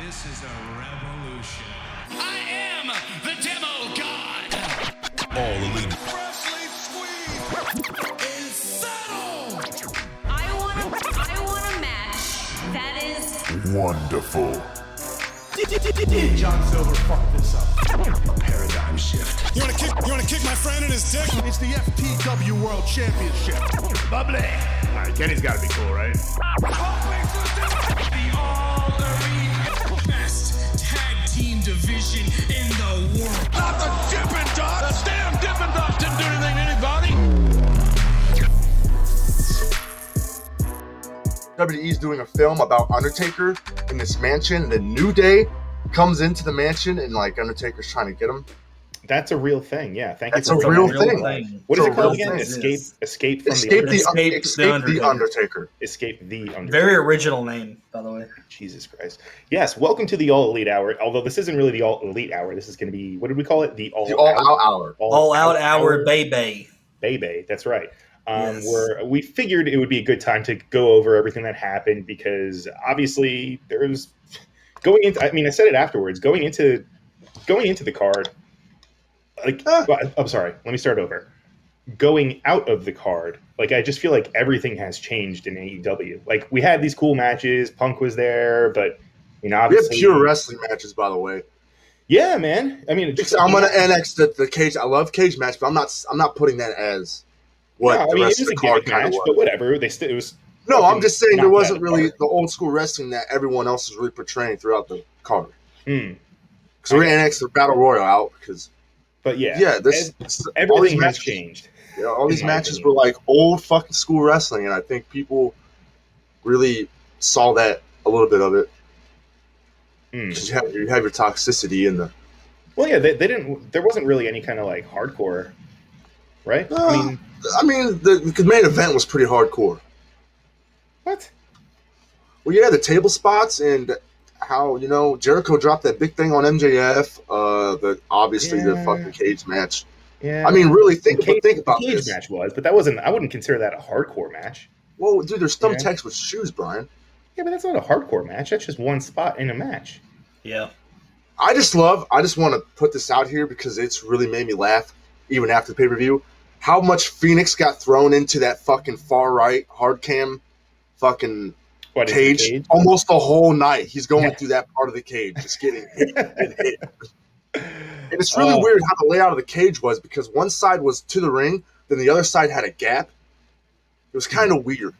This is a revolution. I am the demo god. All Elite. Freshly squeezed is settled. I want a match that is wonderful. John Silver fucked this up. Paradigm shift. You wanna kick my friend in his dick? It's the FTW World Championship. Bubbly. All right, Kenny's got to be cool, right? The All Elite best tag team division in the world. Not the Dippin' Dots. The damn Dippin' Dots didn't do anything to anybody. WWE's doing a film about Undertaker in this mansion, and the New Day comes into the mansion, and like Undertaker's trying to get him. That's a real thing. Yeah, thank That's you. a real thing. What is It's it called a real again? thing. Escape from Escape the the Undertaker. Escape the Undertaker. Very original name, by the way. Jesus Christ. Yes, welcome to the All Elite Hour. Although this isn't really the All Elite Hour. This is going to be, what did we call it? The All Out Hour. All Out Hour, baby. Baby, that's right. Yes. Where we figured it would be a good time to go over everything that happened because obviously there's going into. I mean, I said it afterwards. Going into the card. I'm sorry. Let me start over. Going out of the card, like I just feel like everything has changed in AEW. Like we had these cool matches. Punk was there, but obviously We have pure wrestling matches, by the way. Yeah, man. I mean, I'm gonna annex the cage. I love cage match, but I'm not putting that as what the rest it of was the a card gimmick kind match, of but was. whatever. It was. No, I'm just saying there not wasn't that really hard. the old school wrestling that everyone else is really portraying throughout the card. Hmm. Because we annexed the Battle Royal out because. But yeah, all everything has matches, changed. Yeah, all these in my matches opinion. were like old fucking school wrestling, and I think people really saw that a little bit of it. Because you have your toxicity in the. Well, yeah, they didn't. There wasn't really any kind of like hardcore, right? I mean, the main event was pretty hardcore. What? Well, yeah, the table spots and how Jericho dropped that big thing on MJF. The fucking cage match. Yeah. I mean, really think about the cage this. match was, but that wasn't. I wouldn't consider that a hardcore match. Well, dude, there's thumbtacks with shoes, Brian. Yeah, but that's not a hardcore match. That's just one spot in a match. Yeah. I just want to put this out here because it's really made me laugh, even after the pay-per-view, how much Phoenix got thrown into that fucking far right hard cam fucking What is cage, the cage? almost the whole night. He's going through that part of the cage, just getting hit and hit. And it's really weird how the layout of the cage was because one side was to the ring, then the other side had a gap. It was kind of weird.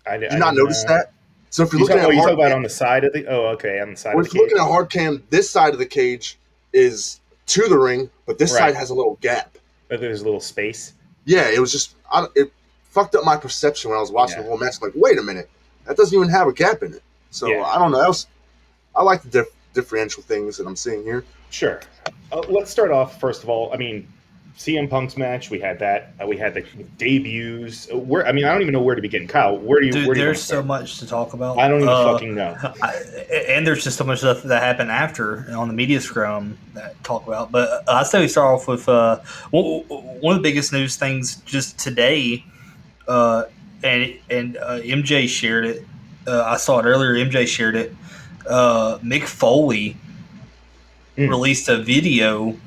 Did you not notice that? So if you're looking at you hard talk about cam, on the side of the. Oh, okay, on the side. well, of if the you're cage. looking at hard cam, this side of the cage is to the ring, but this Right. side has a little gap. But there's a little space. Yeah, it was just it fucked up my perception when I was watching the whole match. Like, wait a minute, that doesn't even have a gap in it. So I don't know. I like the differential things that I'm seeing here. Sure. Let's start off first of all. I mean, CM Punk's match. We had that. We had the debuts. I don't even know where to begin. Kyle, where do you? There's so much to talk about. I don't even fucking know. And there's just so much stuff that happened after on the media scrum that talk about. But I'd say we start off with one of the biggest news things just today, and MJ shared it. I saw it earlier. MJ shared it. Mick Foley released a video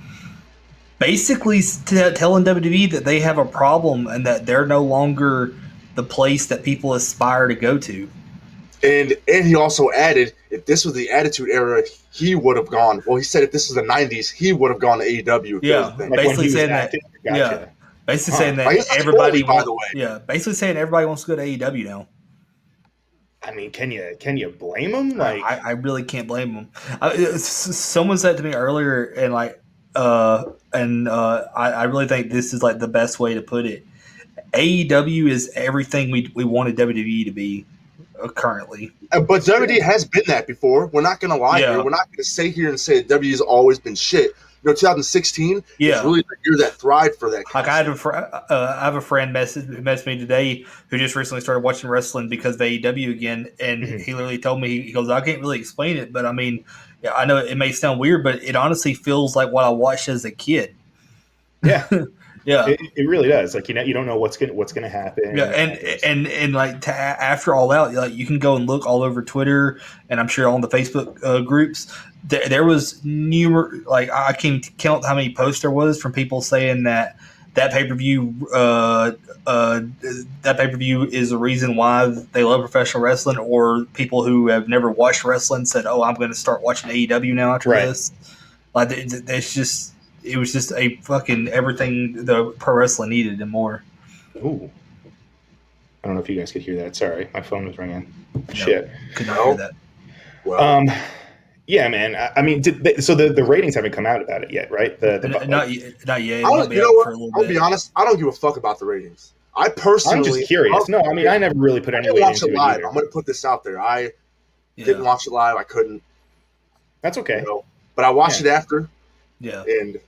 basically telling WWE that they have a problem and that they're no longer the place that people aspire to go to. And he also added, if this was the Attitude Era, he would have gone. Well, he said if this was the 90s, he would have gone to AEW. Yeah, basically saying that. Gotcha. Yeah, basically saying He's that not everybody. Foley, by the way. Yeah, basically saying everybody wants to go to AEW now. I mean, can you blame him? Like, I really can't blame them. Someone said to me earlier, and I really think this is like the best way to put it. AEW is everything we wanted WWE to be currently. But WWE has been that before. We're not going to lie here. We're not going to sit here and say that WWE has always been shit. 2016 is really the year that thrived for that. Like I have a friend who messaged me today who just recently started watching wrestling because of AEW again, and he literally told me, he goes, I can't really explain it, but I mean, I know it may sound weird, but it honestly feels like what I watched as a kid. Yeah. Yeah, It really does. Like, you don't know what's gonna happen. yeah, and like after All Out, like you can go and look all over Twitter, and I'm sure on the Facebook groups. There was numerous, like I can count how many posts there was from people saying that pay-per-view is the reason why they love professional wrestling, or people who have never watched wrestling said, "Oh, I'm going to start watching AEW now after this." Like it was just a fucking everything the pro wrestling needed and more. Ooh. I don't know if you guys could hear that. Sorry, my phone was ringing. Shit. Could not hear that. Well, yeah, man. I mean, so the ratings haven't come out about it yet, right? Not yet. It you might be know out what? for a little I'll bit. be honest. I don't give a fuck about the ratings. I personally, I'm just curious. No, I mean, I never really put I any didn't weight watch into it it live. either. I'm going to put this out there. I Yeah. didn't watch it live. I couldn't. That's okay. You know, but I watched it after. Yeah. And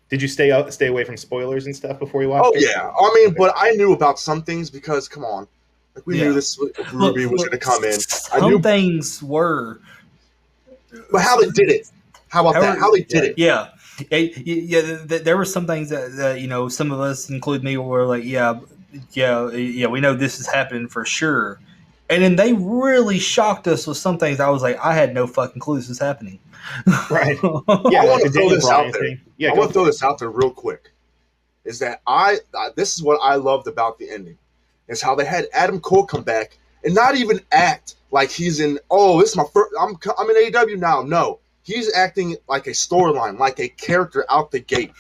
did you stay away from spoilers and stuff before you watched oh it? yeah, I mean, but I knew about some things because come on, like we knew this Ruby was going to come in. Some things were, but how they did it? How about that? How they did it? Yeah. There were some things that some of us, including me, were like, yeah, we know this is happening for sure. And then they really shocked us with some things. I was like, I had no fucking clue this was happening. Right. Yeah, I want to throw this out there. Yeah, I want to throw this out there real quick. Is that this is what I loved about the ending, is how they had Adam Cole come back and not even act like he's in. Oh, this is my first. I'm in AEW now. No, he's acting like a storyline, like a character out the gate.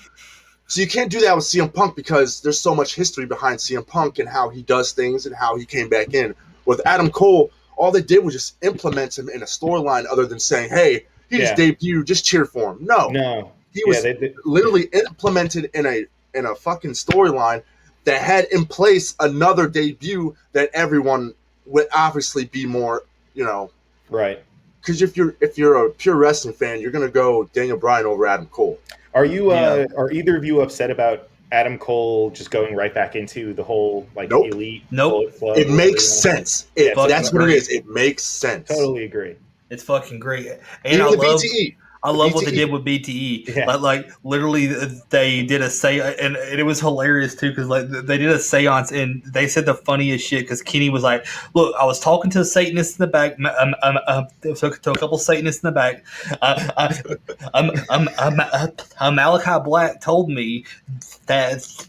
So you can't do that with CM Punk because there's so much history behind CM Punk and how he does things and how he came back in. With Adam Cole, all they did was just implement him in a storyline other than saying, hey, he just debuted, just cheer for him. No. He was literally implemented in a fucking storyline that had in place another debut that everyone would obviously be more, right. Because if you're a pure wrestling fan, you're gonna go Daniel Bryan over Adam Cole. Are you are either of you upset about Adam Cole just going right back into the whole elite? Nope. Club it makes sense. That's what it is. It makes sense. Totally agree. It's fucking great. And even the BTE. I love what they did with BTE. Yeah. Like literally, they did a and it was hilarious too because they did a seance and they said the funniest shit because Kenny was like, "Look, I was talking to a Satanist in the back, to a couple Satanists in the back. Malachi Black told me that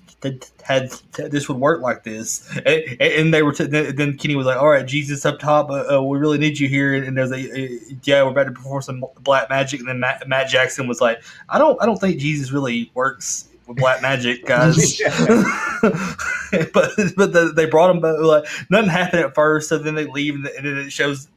this would work like this," and they were. Then Kenny was like, "All right, Jesus up top, we really need you here." And there's we're about to perform some black magic. And then Matt Jackson was like, "I don't think Jesus really works with black magic, guys." but they brought him, but like nothing happened at first. So then they leave, and then it shows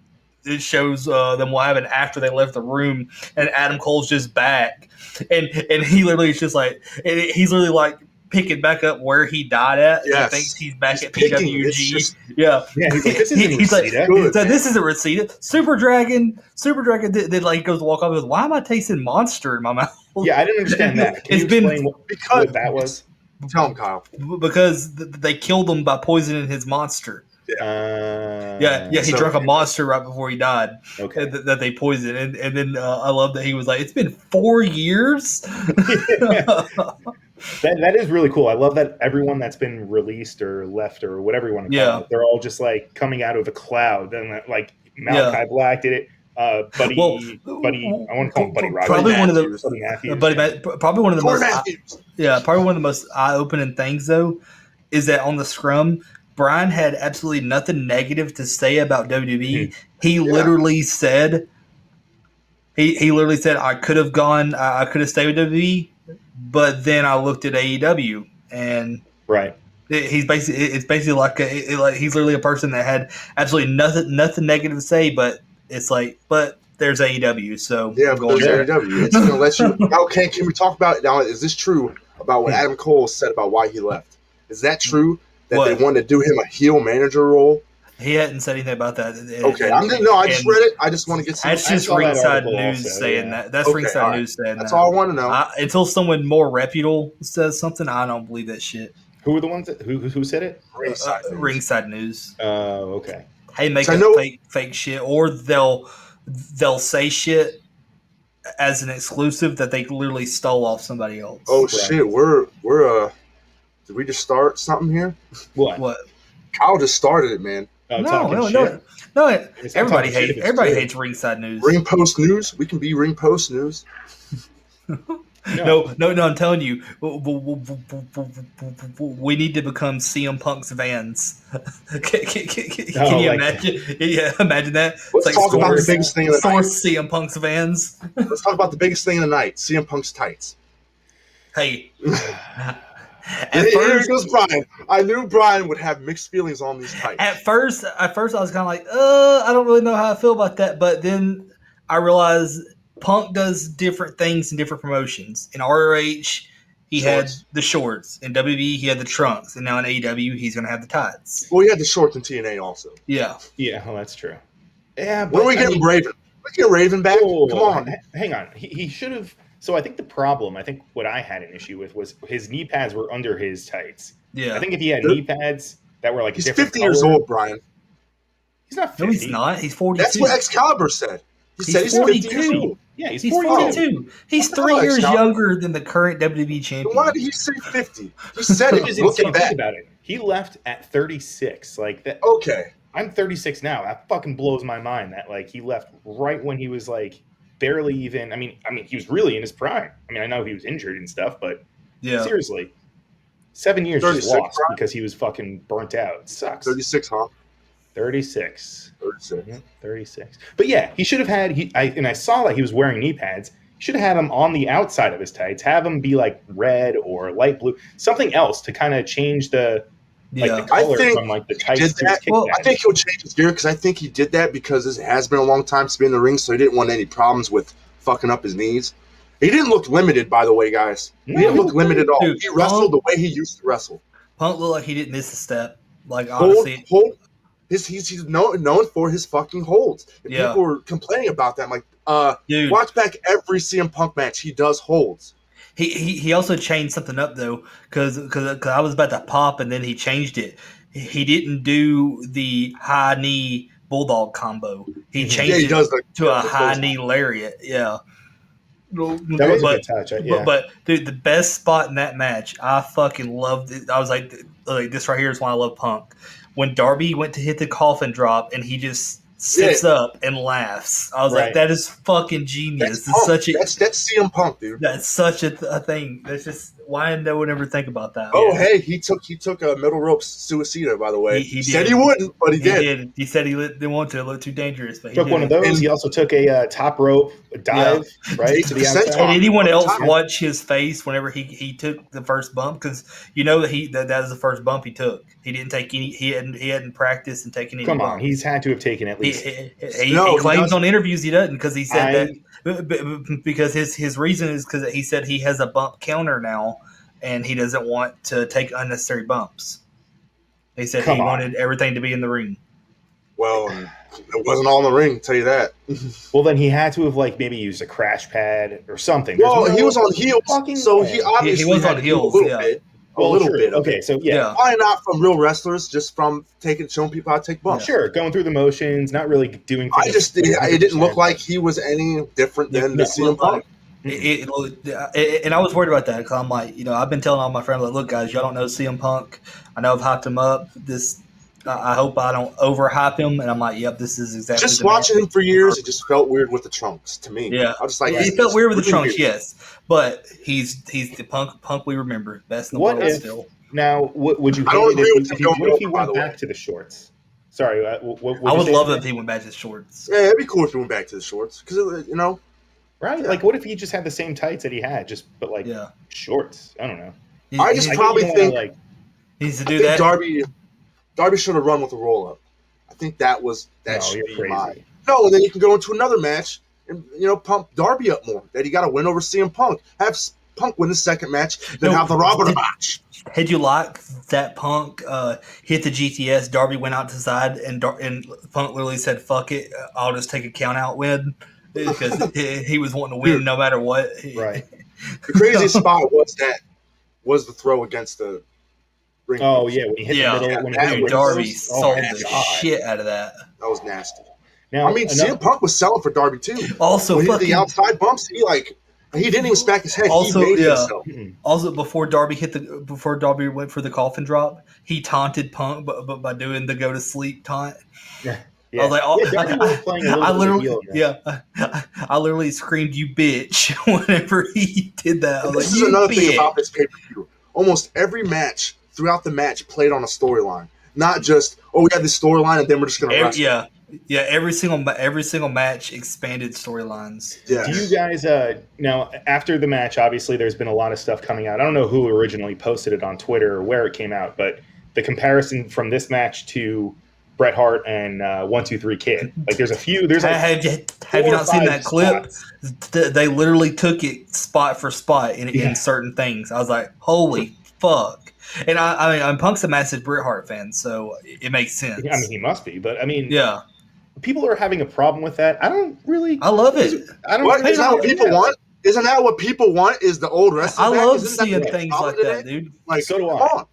them what happened after they left the room, and Adam Cole's just back, and he literally is just like, he's literally like picking back up where he died at. Yes. He thinks he's back at PWG. Yeah, he's like, this isn't Reseda. Super Dragon then like goes to walk up and goes, why am I tasting monster in my mouth? Yeah, I didn't understand that. Can you explain what that was? Tell him, Kyle. Because they killed him by poisoning his monster. He drank a monster right before he died. Okay. That they poisoned, and then I love that he was like, "It's been 4 years." That is really cool. I love that everyone that's been released or left or whatever you want to call it, they're all just like coming out of a cloud. Then like Malachi Black did it. Buddy, I want to call him Buddy Rogers. Probably one of the most eye-opening things though is that on the scrum, Brian had absolutely nothing negative to say about WWE. He literally said, he literally said, I could have stayed with WWE, but then I looked at AEW and it's basically like he's literally a person that had absolutely nothing negative to say, but it's like, but there's AEW, so there's AEW. It's gonna let you. Okay, can we talk about it now? Is this true about what Adam Cole said about why he left? Is that true? That they wanted to do him a heel manager role? He hadn't said anything about that. Okay, I just read it. I just want to get some. That's just Ringside News saying that. That's Ringside News saying that. That's all I want to know. Until someone more reputable says something, I don't believe that shit. Who are the ones who said it? Ringside News. Oh, okay. Hey, make fake shit, or they'll say shit as an exclusive that they literally stole off somebody else. Oh shit, we're Did we just start something here? What? Kyle just started it, man. Oh, No, talking no, shit. no. It's not Everybody talking shit hates. if it's Everybody true. hates ringside news. Ring post news. We can be ring post news. No. I'm telling you, we need to become CM Punk's vans. Can you imagine? Yeah, imagine that. Let's talk about the biggest thing of the night. Source CM Punk's vans. Let's talk about the biggest thing of the night. CM Punk's tights. Hey, Here goes Brian. I knew Brian would have mixed feelings on these tights. At first, I was kind of like, I don't really know how I feel about that. But then I realized Punk does different things in different promotions. In ROH, he had the shorts. In WWE, he had the trunks. And now in AEW, he's going to have the tights. Well, he had the shorts in TNA also. Yeah. Yeah, well, that's true. Yeah, but when are we getting Raven? Let's get Raven back. Oh, Come on. Hang on. He should have. So I think the problem, what I had an issue with was his knee pads were under his tights. Yeah. I think if he had knee pads that were like he's different 50 years color- old, Brian. He's not 50. No, he's not. He's 42. That's what Excalibur said. He said he's 50 years 42. old. Yeah, he's He's 42. 42. He's What the 3 hell, years Excalibur? younger than the current WWE champion. Why did he say 50? He said Which is it. Looking insane. back. Think about it. He left at 36. Like that. Okay. I'm 36 now. That fucking blows my mind. That like he left right when he was like barely even. I mean, he was really in his prime. I mean, I know he was injured and stuff, but Yeah. seriously, 7 years 36, just lost Brian? because he was fucking burnt out. It sucks. 36, huh? 36. 36. Yeah, 36. But yeah, he should have had. I saw that he was wearing knee pads. He should have had them on the outside of his tights. Have them be like red or light blue, something else to kind of change the the I color think from like the he tights did to his that. kick Well, I pads. think he'll change his gear because I think he did that because it has been a long time to be in the ring, so he didn't want any problems with fucking up his knees. He didn't look limited, by the way, guys. He No, didn't look limited at all. Dude, He wrestled the way he used to wrestle. Punk looked like he didn't miss a step. Like, honestly. Hold. He's known for his fucking holds. And Yeah. people were complaining about that. I'm like, Dude. watch back every CM Punk match. He does holds. He also changed something up, though, because I was about to pop, and then he changed it. He didn't do the high knee bulldog combo. He changed Yeah, he does it to a high knee lariat. Yeah. That was a good touch. Yeah. But dude, the best spot in that match, I fucking loved it. I was like this right here is why I love Punk. When Darby went to hit the coffin drop and he just sits up and laughs. I was like, that is fucking genius. That's CM Punk, dude. That's such a thing. That's just why did no one ever think about that? Oh, hey, he took a middle rope suicida, by the way. He said did. he wouldn't, but he did. He said he didn't want to. It looked too dangerous. But he Took did. one of those. He also took a top rope dive right to the 8% outside. Did anyone else watch his face whenever he took the first bump? Because you know that was the first bump he took. He didn't take any. He hadn't practiced and taken any. Come on, bumps. he's had to have taken at least. He claims on interviews he doesn't because he said that because his reason is because he said he has a bump counter now and he doesn't want to take unnecessary bumps. He said he wanted everything to be in the ring. Well, it wasn't all in the ring, I'll tell you that. Well, then he had to have like maybe used a crash pad or something. Well, he was on heels, so he obviously he was had on to do heels, a little yeah. bit. Well, a little true. bit. Of Okay, it. so yeah. Why not from real wrestlers? Just from showing people how to take bumps. Sure, going through the motions, not really doing. I just it didn't look like he was any different than the CM Punk. And I was worried about that because I'm like, I've been telling all my friends, like, look, guys, y'all don't know CM Punk. I know I've hyped him up. I hope I don't overhype him. And I'm like, yep, this is exactly. Just watching him for years, it just felt weird with the trunks to me. Yeah, I was like, it felt weird with the trunks, yes, but he's the Punk we remember, best in the What world if still. now? Would you? I don't hate it agree if with he- him going What if he over, by went the back way. to the shorts? Sorry, I would love it if he went back to the shorts. Yeah, it'd be cool if he went back to the shorts because Right? Like, what if he just had the same tights that he had, but like shorts? I don't know. I just probably think needs to I do think that. Darby should have run with a roll up. I think that No, should you're be crazy. mine. No, and then you can go into another match and pump Darby up more. That he got to win over CM Punk. Have Punk win the second match, then have the Robert match. Had you liked that Punk hit the GTS? Darby went out to the side, and Punk literally said, "Fuck it, I'll just take a count out win," because he was wanting to win no matter what. Right. The craziest spot was the throw against the ring. Oh yeah, when he hit the middle. When he hit the Darby windows. Oh, sold my the God. shit out of that. That was nasty. Now, I mean, CM Punk was selling for Darby too. Also, when he did fucking the outside bumps, he He didn't even smack his head. Also, he made yeah. himself. Also, before Darby went for the coffin drop, he taunted Punk by doing the go to sleep taunt. Yeah. I was like, oh, Darby was playing a little bit of a deal in that. I literally screamed, "You bitch!" whenever he did that. I was This like, is another bitch. thing about this pay-per-view. Almost every match throughout the match played on a storyline, not just we have this storyline and then we're just going to wrestle. Every single match expanded storylines. Yeah. Do you guys now after the match? Obviously, there's been a lot of stuff coming out. I don't know who originally posted it on Twitter or where it came out, but the comparison from this match to Bret Hart and 1-2-3 Kid, like there's a few. There's like have you not seen that clip? They literally took it spot for spot in certain things. I was like, holy fuck! And I mean, Punk's a massive Bret Hart fan, so it makes sense. I mean, he must be, but I mean, yeah. People are having a problem with that. I don't really. I love it. I don't. What? Isn't that what people want? Isn't that what people want? Is the old wrestling? I love seeing things like that, dude. Like, so do come I. on.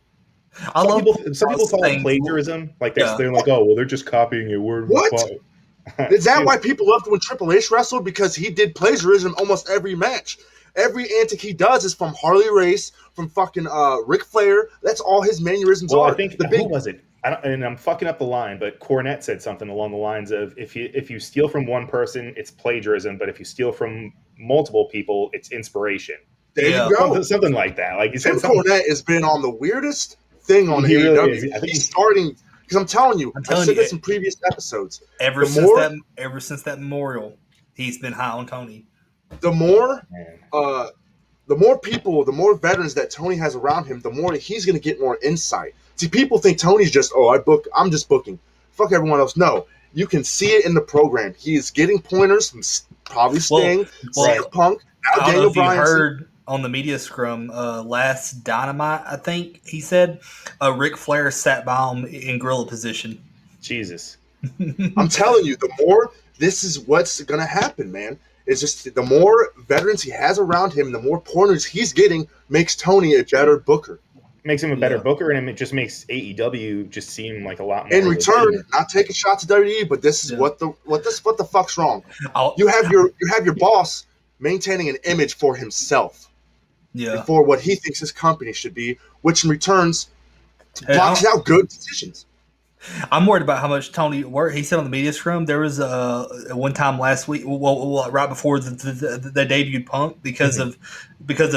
Some people call it plagiarism. Like they're like, oh, well, they're just copying it word for What? word. Is that why people loved when Triple H wrestled? Because he did plagiarism almost every match. Every antic he does is from Harley Race, from fucking Ric Flair. That's all his mannerisms Well, are. I think who was it? And I'm fucking up the line, but Cornette said something along the lines of, if you steal from one person, it's plagiarism, but if you steal from multiple people, it's inspiration. There you go. Something like that. Like you said, Cornette has been on the weirdest thing on He AEW. really is. I think He's starting because I'm telling you, I said this in previous episodes. Ever since that memorial, he's been high on Tony. The more people, the more veterans that Tony has around him, the more he's going to get more insight. See, people think Tony's just, I'm just booking. Fuck everyone else. No, you can see it in the program. He is getting pointers from probably Sting, CM Punk, now Daniel Bryan. You heard on the media scrum last Dynamite, I think he said, Ric Flair sat by him in gorilla position. Jesus. I'm telling you, the more this is what's going to happen, man. It's just the more veterans he has around him, the more pointers he's getting makes Tony a better booker. Makes him a better booker, and it just makes AEW just seem like a lot more. In return, not taking shots at WWE, but this is what the fuck's wrong. You have your boss maintaining an image for himself, and for what he thinks his company should be, which in returns blocks out good decisions. I'm worried about how much Tony worked. He said on the media scrum there was one time last week, right before they debuted Punk, because of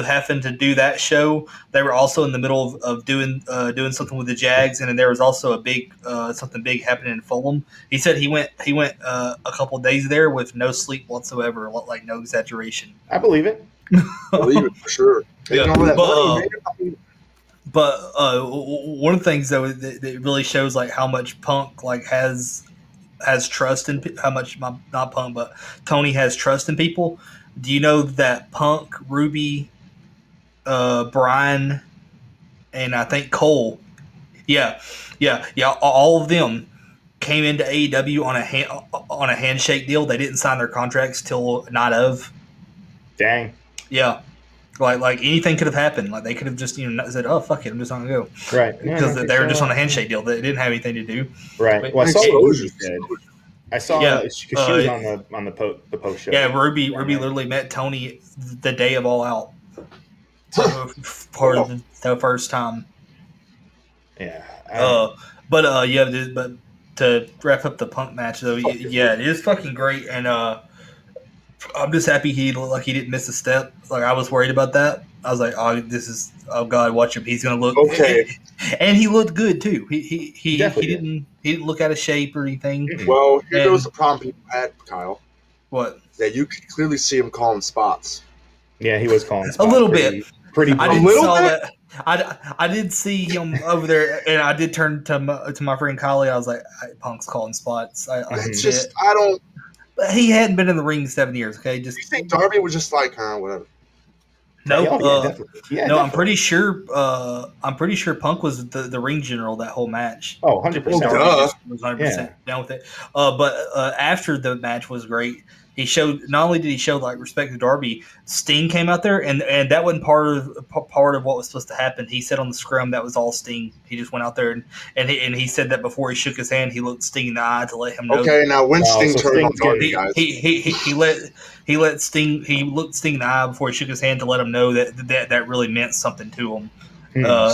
having to do that show. They were also in the middle of doing something with the Jags, and then there was also a big something big happening in Fulham. He said he went a couple of days there with no sleep whatsoever, like no exaggeration. I believe it. Believe it for sure. But one of the things though that really shows like how much Punk like has trust in how much not Punk but Tony has trust in people. Do you know that Punk, Ruby, Brian, and I think Cole, all of them came into AEW on a handshake deal. They didn't sign their contracts till night of. Dang. Yeah. Like anything could have happened. Like they could have just said, "Oh fuck it, I'm just gonna go." Right. Because they were just on a handshake deal. They didn't have anything to do. Right. Well, I saw what Ruby said. I saw because she was on the post show. Yeah, Ruby literally met Tony the day of All Out for the first time. Yeah. But to wrap up the Punk match though, yeah, it is fucking great, and I'm just happy he looked like he didn't miss a step. Like I was worried about that. I was like, oh god, watch him. He's gonna look okay. And he looked good too. He didn't look out of shape or anything. Well, here was the problem people had, Kyle. What? That you could clearly see him calling spots. Yeah, he was calling spots. A little bit. Pretty. I did see him over there, and I did turn to my friend Kylie. I was like, Punk's calling spots. He hadn't been in the ring in 7 years. Okay, just. You think Darby was just like, whatever? No, I'm pretty sure. I'm pretty sure Punk was the ring general that whole match. Oh, 100%. Was 100% down with it. But after the match was great. he showed not only did he show like respect to Darby, Sting came out there and that wasn't part of what was supposed to happen. He said on the scrum that was all Sting. He just went out there and he said that before he shook his hand, he looked Sting in the eye to let him know. Okay, now when Sting so turned on Sting's Darby, good. guys, He looked Sting in the eye before he shook his hand to let him know that really meant something to him.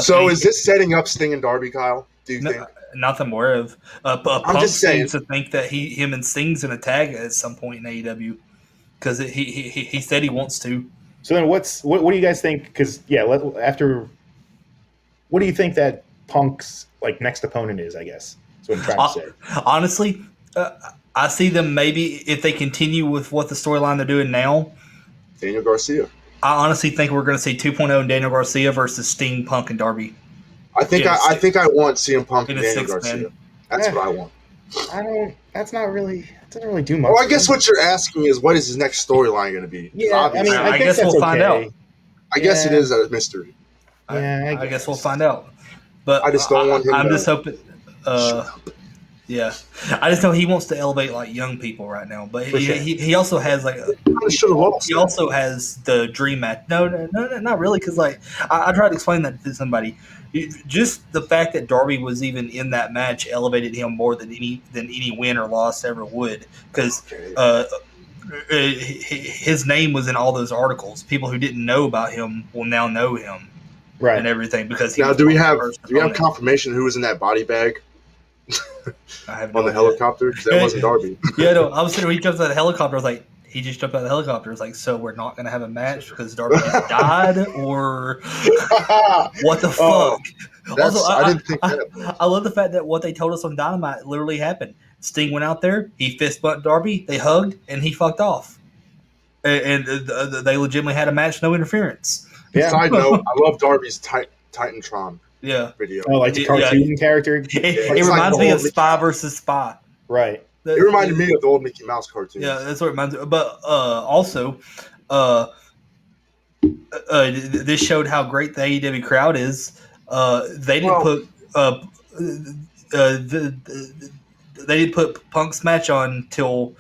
so is this setting up Sting and Darby, Kyle? Do you think? Nothing more of. Punk just saying. seems to think that him and Sting's in a tag at some point in AEW because he said he wants to. So then, what do you guys think? Because what do you think that Punk's like next opponent is? I guess that's what I'm trying to say. Honestly, I see them maybe if they continue with what the storyline they're doing now. Daniel Garcia. I honestly think we're going to see 2.0 and Daniel Garcia versus Sting, Punk, and Darby. I think I want CM Punk and In a Daniel six-man. Garcia. That's what I want. That's not really. It doesn't really do much. Well, I guess what you're asking is what is his next storyline going to be? 'Cause Yeah, I mean, I think guess that's we'll find okay. out. I guess it is a mystery. Yeah, I guess we'll find out. But I just don't want him I'm to- just hoping. Yeah, I just know he wants to elevate like young people right now. But For sure. he also has like Should have lost. he also has the dream match. No, not really. Because like I tried to explain that to somebody. Just the fact that Darby was even in that match elevated him more than any win or loss ever would. Because his name was in all those articles. People who didn't know about him will now know him, right? And everything because he Now, was do we one of the have first opponents. confirmation who was in that body bag I have on no the idea. helicopter? 'Cause that wasn't Darby. Yeah, no, I was sitting when he jumps out of the helicopter. I was like, he just jumped out of the helicopter. I was like, so we're not going to have a match because Darby has died, or what the Oh, fuck? that's- Also, I didn't think that. I love the fact that what they told us on Dynamite literally happened. Sting went out there, he fist bumped Darby, they hugged, and he fucked off. And they legitimately had a match, no interference. Yeah. Side note, I love Darby's Titantron Yeah, video. Oh, like the cartoon character, it It's reminds like me the of whole Spy versus Spy. right? It reminded me of the old Mickey Mouse cartoons. Yeah, that's what it reminds me. But also, this showed how great the AEW crowd is. They didn't they didn't put Punk's match on till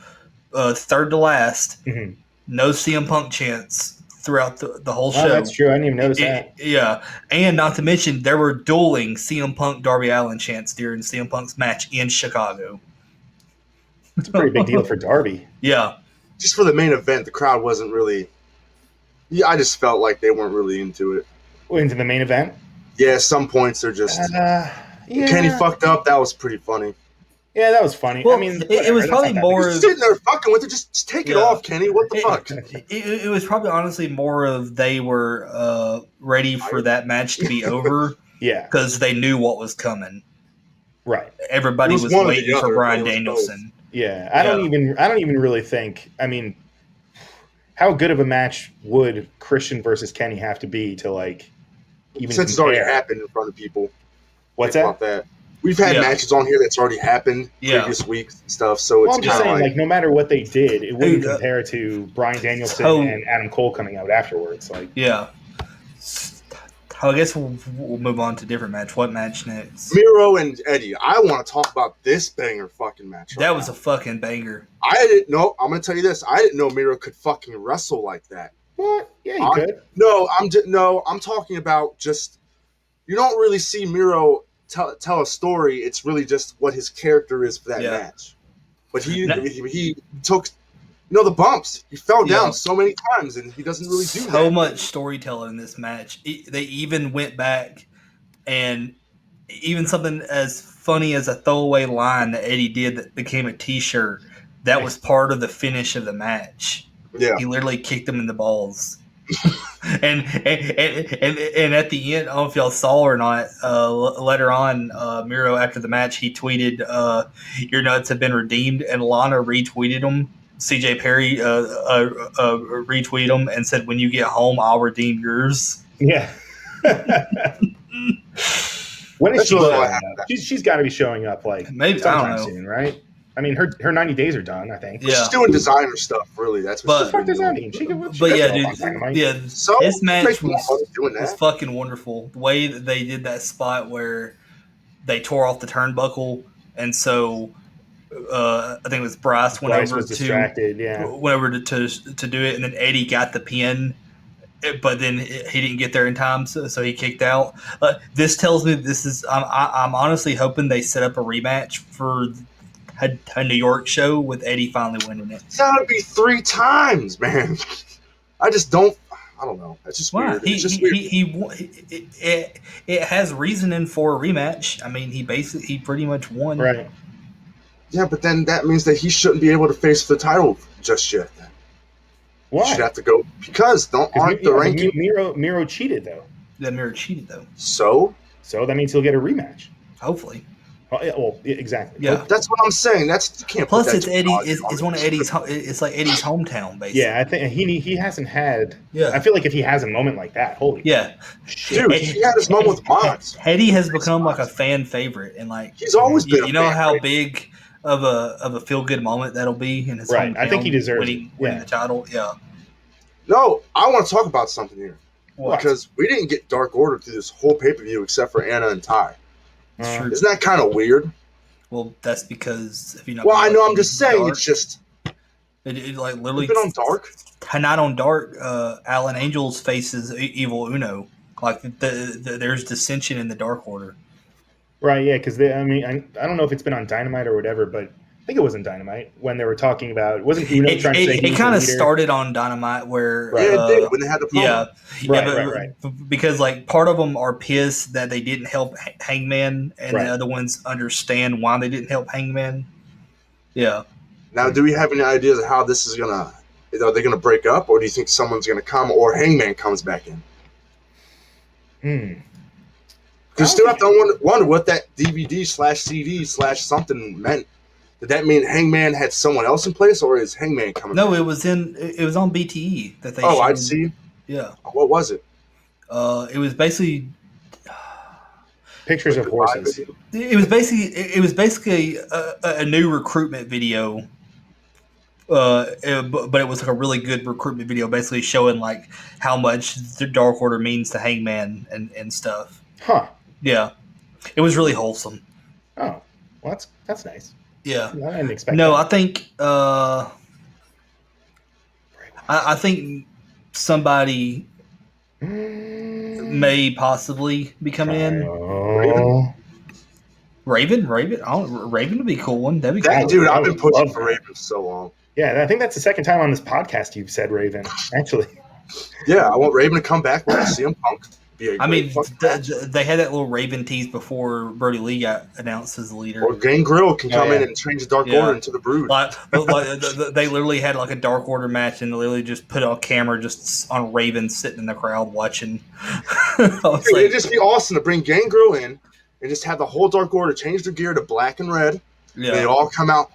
third to last. Mm-hmm. No CM Punk chants throughout the whole Oh, show. that's true. I didn't even notice that. Yeah, and not to mention there were dueling CM Punk Darby Allin chants during CM Punk's match in Chicago. It's a pretty big deal for Darby. Yeah. Just for the main event, the crowd wasn't really. Yeah, I just felt like they weren't really into it. Into the main event. Yeah, some points they're just. Yeah. Kenny fucked up. That was pretty funny. Yeah, that was funny. Well, I mean, it was probably more Just of sitting there fucking with it. Just take it Yeah. off, Kenny. What the fuck? it was probably honestly more of they were ready for that match to be over yeah, because they knew what was coming. right. Everybody It was was one or the waiting for other, Bryan it was Danielson. Yeah, I don't even really think. I mean, how good of a match would Christian versus Kenny have to be to like even Since it's already compare? happened in front of people. What's Think that? about that? We've had Yeah. matches on here that's already happened previous weeks and stuff. So Well, it's I'm just kind of saying, like, no matter what they did, it wouldn't Dude, compare to Bryan Danielson so- and Adam Cole coming out afterwards. Like, Yeah. I guess we'll move on to a different match. What match next? Miro and Eddie. I want to talk about this banger fucking match. That was a fucking banger. I didn't know. I'm gonna tell you this. I didn't know Miro could fucking wrestle like that. what? Yeah, you could. No, I'm talking about just. You don't really see Miro tell a story. It's really just what his character is for that Yeah. match. But he No. he took, the bumps. He fell Yeah. down so many times, and he doesn't really do So that. much storytelling in this match. They even went back and even something as funny as a throwaway line that Eddie did that became a T-shirt. That was part of the finish of the match. Yeah. He literally kicked him in the balls. and at the end, I don't know if y'all saw or not. Later on, Miro after the match, he tweeted, "Your nuts have been redeemed," and Lana retweeted him. CJ Perry retweeted him and said, "When you get home, I'll redeem yours." Yeah. When is That's she really showing what up? happened. She's got to be showing up like Maybe, I sometime don't know. soon, right? I mean, her 90 days are done. I think. Yeah. She's doing designer stuff, really. That's what But- she's What been does that doing. mean? She could, But yeah, could go on dude, Dynamite. yeah, So this match make more money doing was that. fucking wonderful. The way that they did that spot where they tore off the turnbuckle, and so I think it was Bryce went Bryce over was distracted, yeah. went over to do it, and then Eddie got the pin, but then he didn't get there in time, so he kicked out. This tells me this is. I'm honestly hoping they set up a rematch for a New York show with Eddie finally winning it. It's gotta be 3 times, man. I just don't. I don't know. It's just weird. It's just weird. It has reasoning for a rematch. I mean, he pretty much won. Right. Yeah, but then that means that he shouldn't be able to face the title just yet. Why? He should have to go because aren't the ranking. Miro cheated though. That Miro cheated though. So that means he'll get a rematch. Hopefully. Well, exactly. Yeah, that's what I'm saying. You can't. Plus, put it's that Eddie. It's one of Eddie's. It's like Eddie's hometown, basically. Yeah, I think he hasn't had. Yeah. I feel like if he has a moment like that, holy. Yeah. Shit. Dude, he had his moment with Mods. Eddie has become like a fan favorite, and like he's always been. You know how big of a feel good moment that'll be in his hometown. I think he deserves winning the title. Yeah. No, I want to talk about something here. What? Because we didn't get Dark Order through this whole pay-per-view except for Anna and Ty. True. Isn't that kind of weird? Well, that's because if you know. Well, I know. I'm just saying. It's just. It like literally. Been on Dark. Tonight on Dark, Alan Angels faces Evil Uno. Like there's dissension in the Dark Order. Right. Yeah. Because I don't know if it's been on Dynamite or whatever, but I think it was in Dynamite when they were talking about. Wasn't Uno trying to say it kind of started on Dynamite where. Right. Yeah, it did when they had the promo. Yeah. Right. Because like part of them are pissed that they didn't help Hangman, and right. the other ones understand why they didn't help Hangman. Yeah. Now, do we have any ideas of how this is gonna? Are they gonna break up, or do you think someone's gonna come, or Hangman comes back in? You still have to wonder what that DVD/CD/something meant. Did that mean Hangman had someone else in place, or is Hangman coming? No, back? it was on BTE that they. Oh, showed. I see. Yeah. What was it? It was basically pictures of horses. It was basically a new recruitment video. But it was like a really good recruitment video, basically showing like how much the Dark Order means to Hangman and stuff. Huh. Yeah, it was really wholesome. Oh, well, that's nice. Yeah, I didn't expect. No, that. I think somebody may possibly be coming in. Raven. Raven would be a cool one. That'd be cool. Dude, I've been pushing for Raven for so long. Yeah, I think that's the second time on this podcast you've said Raven. Actually. Yeah, I want Raven to come back with CM Punk. I mean, they had that little Raven tease before Brody Lee got announced as the leader. Or Gangrel can come in and change the Dark Order into the Brood. Like, they literally had like a Dark Order match, and they literally just put a camera just on Raven sitting in the crowd watching. It'd just be awesome to bring Gangrel in and just have the whole Dark Order change their gear to black and red. Yeah. And they all come out.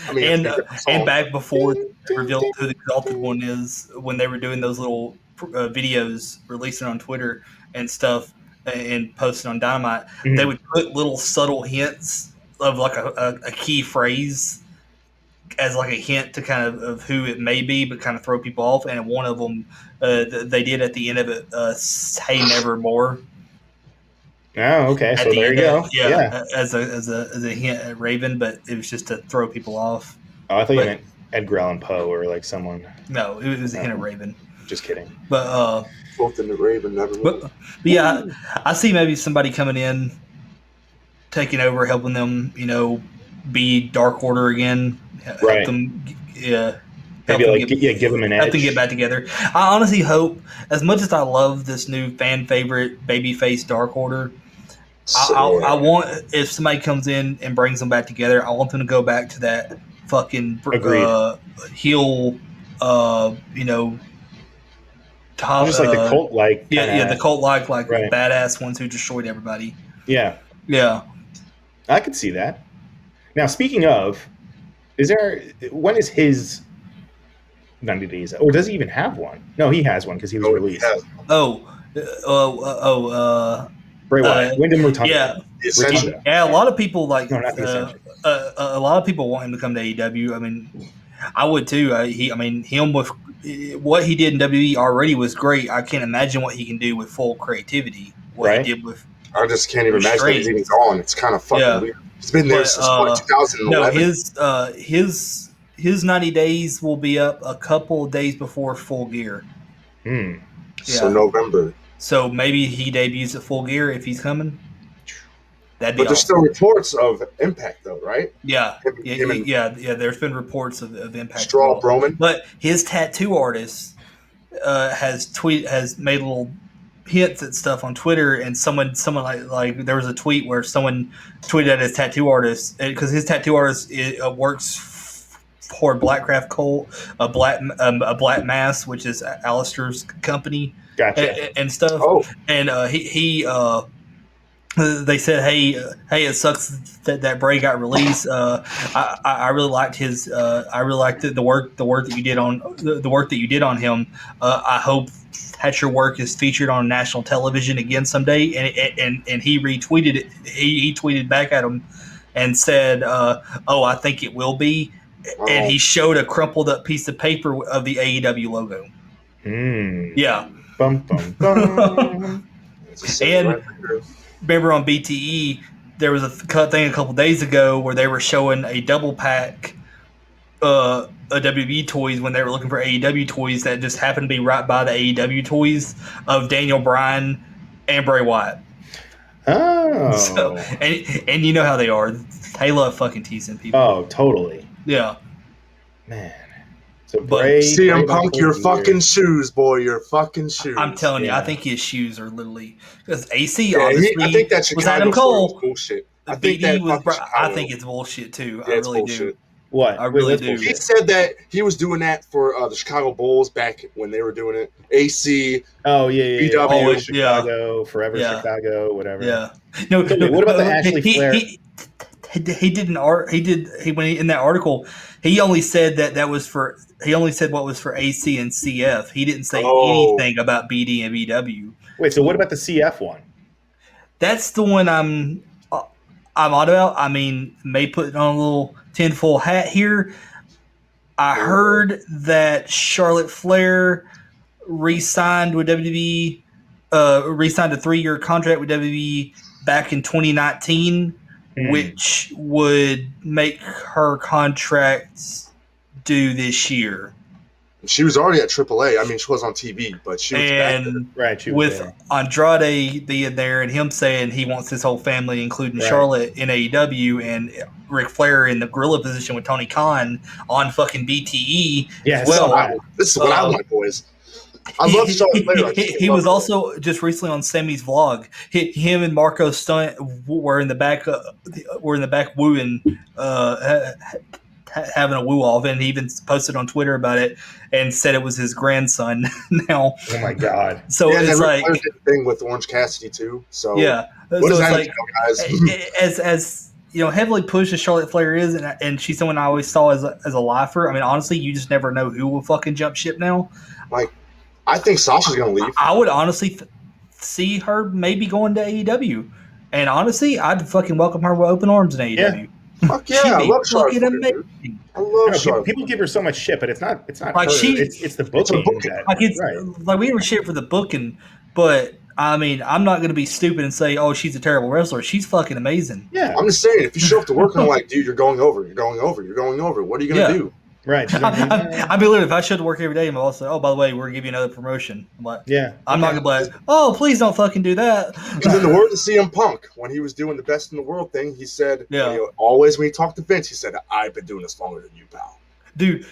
I mean, and back before they revealed who the Exalted One is, when they were doing those little videos, releasing on Twitter and stuff, and posting on Dynamite, they would put little subtle hints of like a key phrase as like a hint to kind of who it may be, but kind of throw people off. And one of them, they did at the end of it, "Hey Nevermore." Oh, okay. So there you go. Yeah, as a hint at Raven, but it was just to throw people off. Oh, I thought you meant Edgar Allan Poe or like someone. No, it was a hint at Raven. Just kidding. But both in the Raven, Nevermore. But yeah, I see maybe somebody coming in, taking over, helping them, be Dark Order again. Right. Help them, maybe give them an edge. Help them get back together. I honestly hope, as much as I love this new fan favorite babyface Dark Order, I want, if somebody comes in and brings them back together, I want them to go back to that fucking heel, top, just like the cult like. The cult like badass ones who destroyed everybody. Yeah. Yeah. I could see that. Now, speaking of, when is his 90 days? Or does he even have one? No, he has one because he was released. Bray Wyatt. Wyndham Rotunda. Yeah. Yeah, a lot of people not the Ascension. A lot of people want him to come to AEW. I mean, I would too. Him with what he did in WWE already was great. I can't imagine what he can do with full creativity. He did with I just can't even imagine that he's even gone. It's kind of fucking weird. He's been there since 2011. No, his 90 days will be up a couple of days before Full Gear. So November. So maybe he debuts at Full Gear if he's coming. That'd be But there's still reports of Impact, though, right? Yeah. There's been reports of Impact. Straw Broman. But his tattoo artist has made little hints at stuff on Twitter, and someone like there was a tweet where someone tweeted at his tattoo artist because his tattoo artist works for Blackcraft Cult, a Black Mass, which is Alistair's company, and stuff. Oh. And they said, "Hey, it sucks that Bray got released. I really liked his. I really liked the work that you did on him. I hope that your work is featured on national television again someday." And he retweeted it. He tweeted back at him and said, "Oh, I think it will be." And he showed a crumpled up piece of paper of the AEW logo. Yeah. Bum, bum, bum. And remember on BTE, there was a thing a couple days ago where they were showing a double pack of WWE toys when they were looking for AEW toys that just happened to be right by the AEW toys of Daniel Bryan and Bray Wyatt. Oh. So, and you know how they are. They love fucking teasing people. Oh, totally. Yeah. Man. So Bray, CM Punk, your fucking shoes, boy, your fucking shoes. I'm telling you, I think his shoes are literally because AC obviously I think that Chicago was Adam Cole. Bullshit. I think it's bullshit too. Yeah, I really do. What? I really do. He said that he was doing that for the Chicago Bulls back when they were doing it. AC. Oh yeah. BW. Chicago, Forever Chicago, whatever. Yeah. No. What about the Ashley Flair? In that article, he only said that was for. He only said what was for AC and CF. He didn't say anything about BD and BW. Wait, so what about the CF one? That's the one I'm on about. I mean, may put on a little tinfoil hat here. I heard that Charlotte Flair re-signed with WWE, re-signed a 3-year contract with WWE back in 2019, which would make her contracts due this year. She was already at AAA. I mean, she was on TV, but she was back there. Right, she was with there. Andrade being there and him saying he wants his whole family, including Charlotte, in AEW, and Ric Flair in the gorilla position with Tony Khan on fucking BTE. Yes. This is what I want, boys. I love Charlotte Flair. He was also just recently on Sammy's vlog. Him and Marco Stunt were in the back wooing, having a woo off, and he even posted on Twitter about it and said it was his grandson. Now, oh my god! So it's like did a thing with Orange Cassidy too. So yeah, what does that mean, guys? as you know, heavily pushed as Charlotte Flair is, and she's someone I always saw as a lifer. I mean, honestly, you just never know who will fucking jump ship now. Like, I think Sasha's gonna leave. I would honestly see her maybe going to AEW, and honestly, I'd fucking welcome her with open arms in AEW. Yeah. Fuck yeah, I love Charlotte. Amazing. I love Charlotte. People give her so much shit, but it's not like her. It's the booking. Like we were shit for the booking, but I mean, I'm not going to be stupid and say, "Oh, she's a terrible wrestler." She's fucking amazing. Yeah, I'm just saying, if you show up to work and I'm like, "Dude, you're going over. What are you gonna do?" Right. I'd be literally, if I showed to work every day and my boss said, "Oh, by the way, we're gonna give you another promotion." I'm like, yeah, I'm not gonna be like, "Oh, please don't fucking do that." And then the words of CM Punk, when he was doing the best in the world thing, he said, when he talked to Vince, he said, "I've been doing this longer than you, pal." Dude,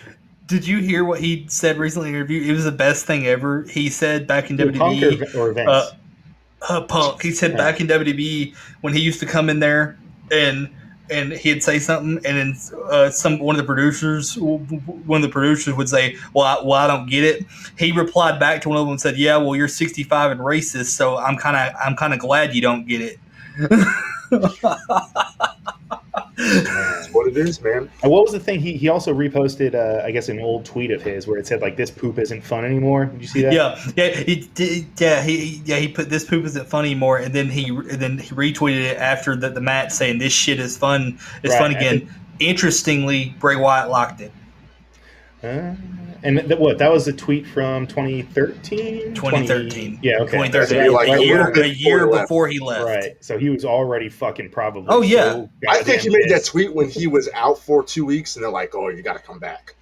did you hear what he said recently in an interview? It was the best thing ever. He said back in WWE, Punk or Vince? Punk. He said back in WWE when he used to come in there and he'd say something, and then one of the producers would say, "Well, I don't get it." He replied back to one of them and said, "Yeah, well, you're 65 and racist, so I'm kind of glad you don't get it." That's what it is, man. And what was the thing? He also reposted, I guess, an old tweet of his where it said like, "This poop isn't fun anymore." Did you see that? He put "This poop isn't fun anymore," and then he retweeted it after the match saying, "This shit is fun. It's fun again." Interestingly, Bray Wyatt locked it. That was a tweet from 2013? 2013. Yeah, okay. 2013. Like a year before before he left. Right. So he was already fucking probably. Oh, yeah. So I think he made that pissed. tweet when he was out for 2 weeks, and they're like, "Oh, you got to come back."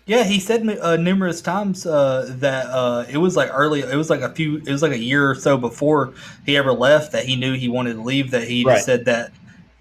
Yeah, he said numerous times that it was like early. It was like a year or so before he ever left that he knew he wanted to leave. That he just said that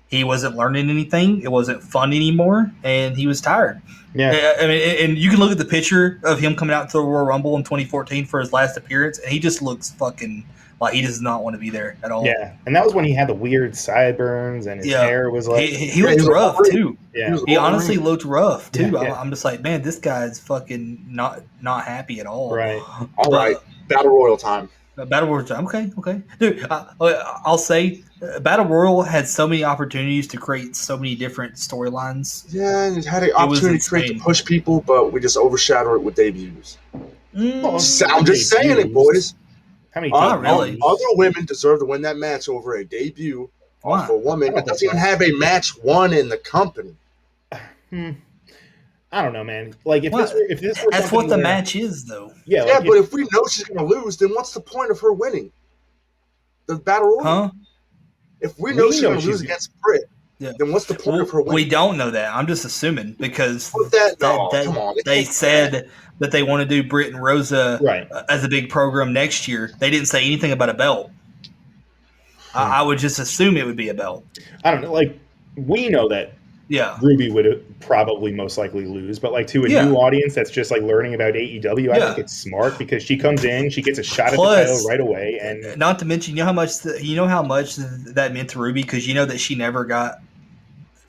he wasn't learning anything. It wasn't fun anymore, and he was tired. Yeah. I mean, and you can look at the picture of him coming out to the Royal Rumble in 2014 for his last appearance, and he just looks fucking like he does not want to be there at all. Yeah, and that was when he had the weird sideburns and his hair was like. He looked rough too. Yeah, he honestly looked rough too. Yeah. I'm just like, man, this guy's fucking not happy at all. Right. All right, Battle Royal time. Battle Royal time. Okay, dude. I'll say, Battle Royal had so many opportunities to create so many different storylines. Yeah, and it had an opportunity to push people, but we just overshadowed it with debuts. I'm just saying it, boys. How many really? Other women deserve to win that match over a debut Why? of a woman that doesn't even have a match won in the company. I don't know, man. Like if this were that's what the where, match is, though. Yeah, Yeah, but if we know she's going to lose, then what's the point of her winning the Battle Royal? Huh? If we know she's going to lose against Britt, then what's the point of her winning? We don't know that. I'm just assuming because come on. They said that they want to do Britt and Rosa as a big program next year. They didn't say anything about a belt. I would just assume it would be a belt. I don't know. Like, we know that Ruby would probably most likely lose, but like to a new audience that's just like learning about AEW, I think it's smart because she comes in, she gets a shot at the title right away, and not to mention, you know how much that meant to Ruby because you know that she never got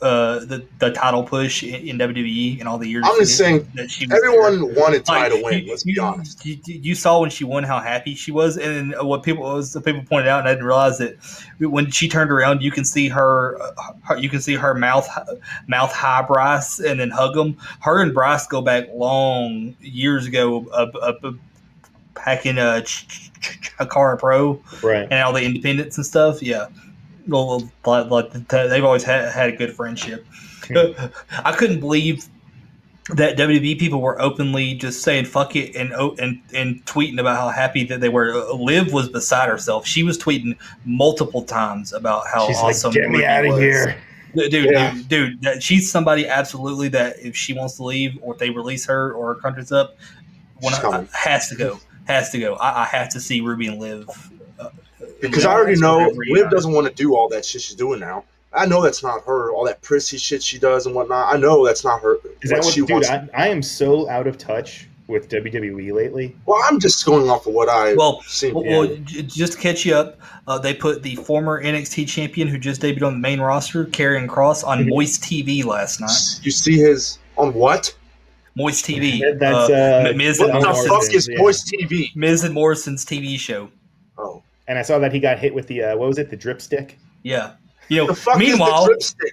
the title push in WWE in all the years. I'm just saying that she everyone wanted Ty to win. Let's be honest. You saw when she won how happy she was, and what people pointed out, and I didn't realize that when she turned around, you can see her mouth high Bryce and then hug him. Her and Bryce go back long years ago, back in Chikara Pro, and all the independents and stuff. Yeah. Well, they've always had a good friendship. I couldn't believe that WWE people were openly just saying "fuck it" and tweeting about how happy that they were. Liv was beside herself. She was tweeting multiple times about how she's awesome. Like, get me out of here, dude. She's somebody absolutely that if she wants to leave or if they release her or her contract's up, has to go. I have to see Ruby and Liv. Because I already know Liv doesn't want to do all that shit she's doing now. I know that's not her. All that prissy shit she does and whatnot. I know that's not her. Is that what she wants? I am so out of touch with WWE lately. Well, I'm just going off of what I've seen. Well, just to catch you up, they put the former NXT champion who just debuted on the main roster, Karrion Kross, on Moist TV last night. You see his on what? Moist TV. That's Miz what and the Morrison. fuck is Moist TV? Miz and Morrison's TV show. Oh. And I saw that he got hit with the what was it? The drip stick. Yeah. You know. The fuck meanwhile, is the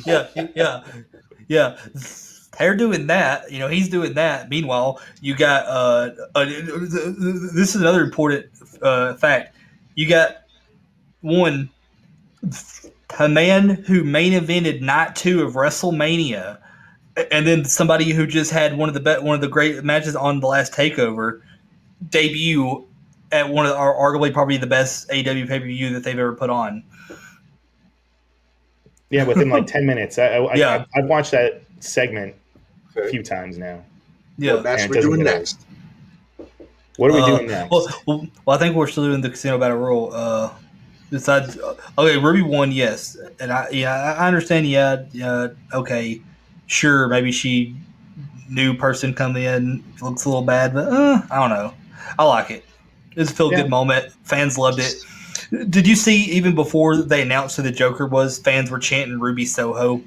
drip stick? Yeah. They're doing that. You know, he's doing that. Meanwhile, you got this is another important fact. You got one, a man who main evented night 2 of WrestleMania, and then somebody who just had one of the great matches on the last Takeover debut at one of arguably probably the best AEW pay-per-view that they've ever put on. Yeah, within like 10 minutes. I've watched that segment a few times now. Yeah, what match we doing next? What are we doing next? Well, I think we're still doing the Casino Battle Royal. Besides, okay, Ruby won, yes, and I understand. Yeah, okay, sure, maybe she new person come in looks a little bad, but I don't know. I like it. It was a feel-good moment. Fans loved it. Did you see, even before they announced who the Joker was, fans were chanting Ruby Soho?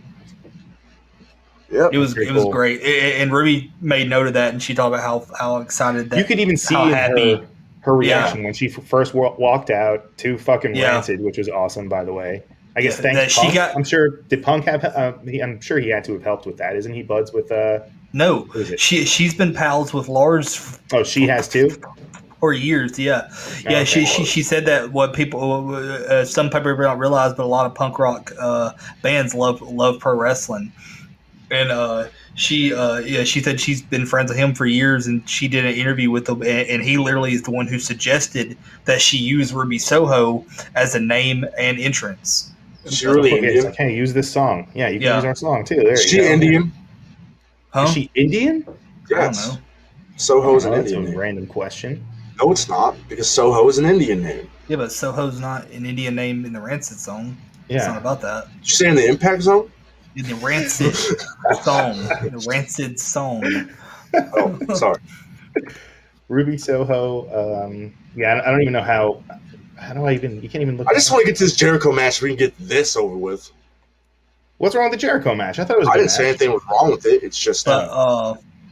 Yeah, it was great. And Ruby made note of that, and she talked about how excited that you could even see her reaction when she first walked out to fucking Rancid, which was awesome, by the way. I guess thanks Punk. I'm sure, did Punk have I'm sure he had to have helped with that. Isn't he buds with No. She's been pals with Lars. Oh, she has too? For years, yeah. Okay. She said that what people some people don't realize, but a lot of punk rock bands love pro wrestling. And she said she's been friends with him for years, and she did an interview with him, and he literally is the one who suggested that she use Ruby Soho as a name and entrance. She really Indian? I can't use this song. Yeah, you can use our song too. There Is you she go. Indian? Huh? Is she Indian? Yes. I don't know. Soho's an That's Indian a name. random question. No, it's not, because Soho is an Indian name. Yeah, but Soho's not an Indian name in the Rancid song. Yeah. It's not about that. Did you say in the Impact Zone? In the Rancid song. The Rancid song. Oh, sorry. Ruby Soho. I don't even know how. How do I even? You can't even look. I just want to get to this Jericho match so we can get this over with. What's wrong with the Jericho match? I thought it was. I didn't say anything was wrong with it. It's just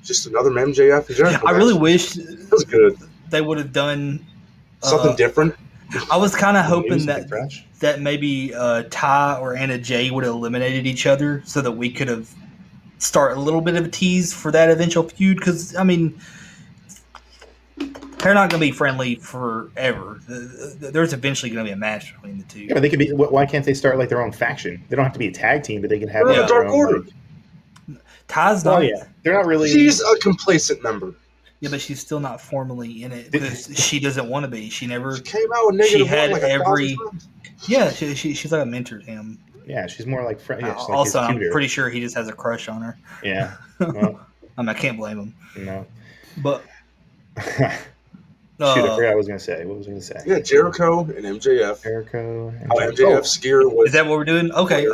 just another MJF and Jericho I match. really wish It was good. they would have done Something different. I was kind of hoping Something fresh. that maybe Ty or Anna Jay would have eliminated each other so that we could have start a little bit of a tease for that eventual feud. Because I mean, they're not going to be friendly forever. There's eventually going to be a match between the two. Yeah, but they could be. Why can't they start like their own faction? They don't have to be a tag team, but they can have They're their Dark own, Order. like- Ty's not. Oh yeah, they're not really. She's a complacent member. Yeah, but she's still not formally in it because she doesn't want to be. She never. She came out with negative had one like every- 1,000 times. Yeah, she's like a mentor to him. Yeah, she's more like friend. Yeah, she's like Also, his I'm tutor. pretty sure he just has a crush on her. Yeah. Well, I mean, I can't blame him. no. But Shoot, I forgot what I was gonna say. What was I gonna say? Yeah, Jericho and MJF. Jericho. How MJF's gear was. is that what we're doing? Okay.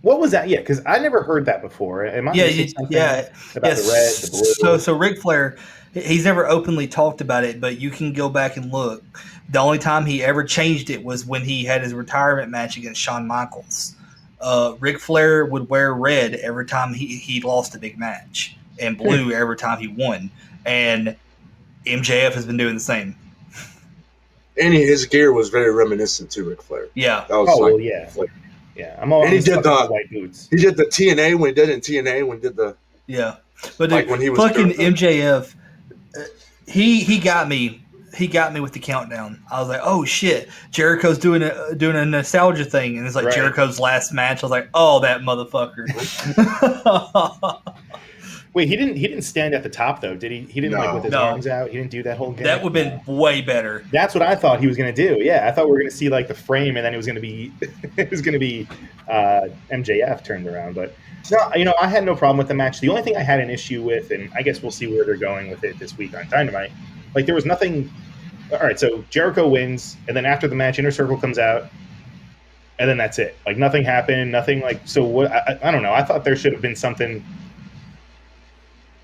What was that? Yeah, because I never heard that before. Am I missing something about the red, the blue? So Ric Flair, he's never openly talked about it, but you can go back and look. The only time he ever changed it was when he had his retirement match against Shawn Michaels. Ric Flair would wear red every time he lost a big match, and blue every time he won. And MJF has been doing the same. And his gear was very reminiscent to Ric Flair. Yeah. That was well, like, yeah. like- Yeah, I'm all. And he I'm did stuck the- with white boots. he did the TNA when he did it in TNA when he did the. Yeah. But Like when he was fucking doing MJF, he got me. He got me with the countdown. I was like, "Oh shit, Jericho's doing a nostalgia thing," and it's like Right. Jericho's last match. I was like, "Oh, that motherfucker." Wait, he didn't stand at the top though, did he? He didn't like with his No. arms out. He didn't do that whole game. That would have been way better. That's what I thought he was going to do. Yeah, I thought we were going to see like the frame, and then it was going to be MJF turned around. But no, I had no problem with the match. The only thing I had an issue with, and I guess we'll see where they're going with it this week on Dynamite. Like there was nothing. All right, so Jericho wins, and then after the match, Inner Circle comes out, and then that's it. Like nothing happened. Nothing like so. What I don't know. I thought there should have been something.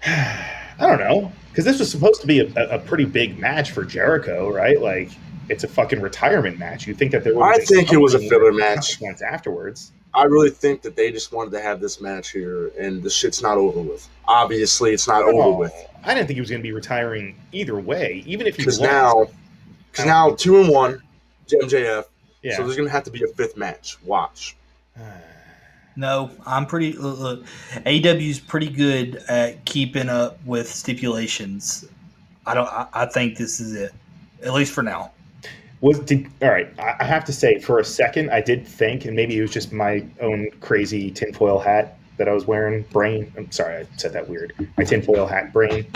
I don't know, because this was supposed to be a pretty big match for Jericho, right? Like, it's a fucking retirement match. You think that there would? I think it was a filler match. Afterwards. I really think that they just wanted to have this match here, and the shit's not over with. Obviously, it's not over with. I didn't think he was going to be retiring either way, even if he Because lost. now 2-1, MJF. Yeah. So there's going to have to be a fifth match. Watch. No, I'm pretty. Look, AEW's pretty good at keeping up with stipulations. I think this is it, at least for now. All right, I have to say, for a second, I did think, and maybe it was just my own crazy tinfoil hat that I was wearing. Brain. I'm sorry, I said that weird. My tinfoil hat brain.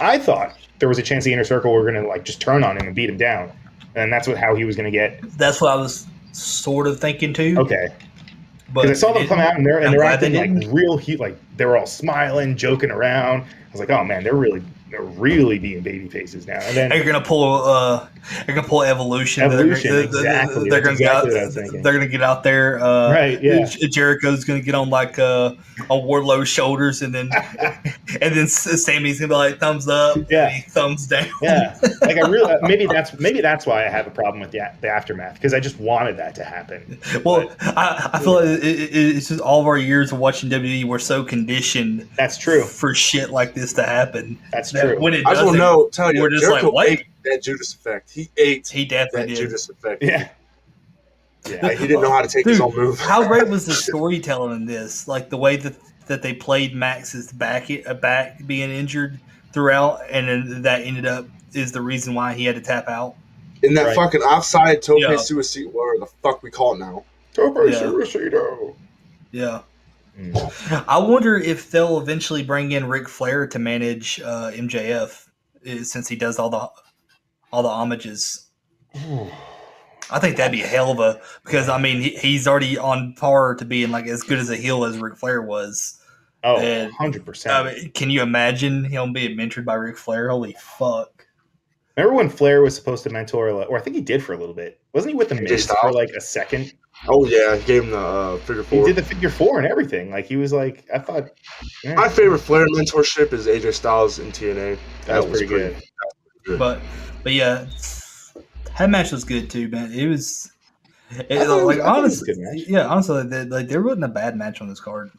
I thought there was a chance the Inner Circle were going to like just turn on him and beat him down, and that's how he was going to get. That's what I was sort of thinking too. Okay. But Because I saw them come out and they're I'm glad acting they like didn't. real heat, like they were all smiling, joking around. I was like, oh man, they're really being baby faces now. And then They're gonna pull Evolution. Evolution, exactly. They're That's gonna exactly what I was thinking. They're gonna get out there. Right, yeah. Jericho's gonna get on like on Wardlow's shoulders, and then Sammy's gonna be like thumbs up, Yeah. and he thumbs down. yeah, like I really maybe that's why I have a problem with the aftermath, because I just wanted that to happen. Well, I feel like it's just all of our years of watching WWE, we're so conditioned. That's true. For shit like this to happen. That's that true. When it I just want doesn't, to tell you, we're just Jericho like, wait. ate that Judas effect. He ate He that definitely did. Judas effect. Yeah. Like, he didn't know how to take his own move. How great was the storytelling in this? Like the way that they played Max's back being injured throughout, and then that ended up is the reason why he had to tap out. In that Right. fucking offside tope Yeah. suicide, whatever the fuck we call it now. Tope Yeah. Suicido. Yeah. I wonder if they'll eventually bring in Ric Flair to manage MJF since he does all the homages. I think that'd be a hell of a because I mean he's already on par to being like as good as a heel as Ric Flair was. Oh, And, 100%. Can you imagine him being mentored by Ric Flair? Holy fuck! Remember when Flair was supposed to mentor, or I think he did for a little bit. Wasn't he with the Miz for like a second? Oh yeah, he gave him the figure He four. did the figure four and everything. Like he was like, I thought. Yeah. My favorite Flair mentorship is AJ Styles in TNA. That was pretty good. Good. But yeah, that match was good too, man. It was. Honestly, there wasn't a bad match on this card.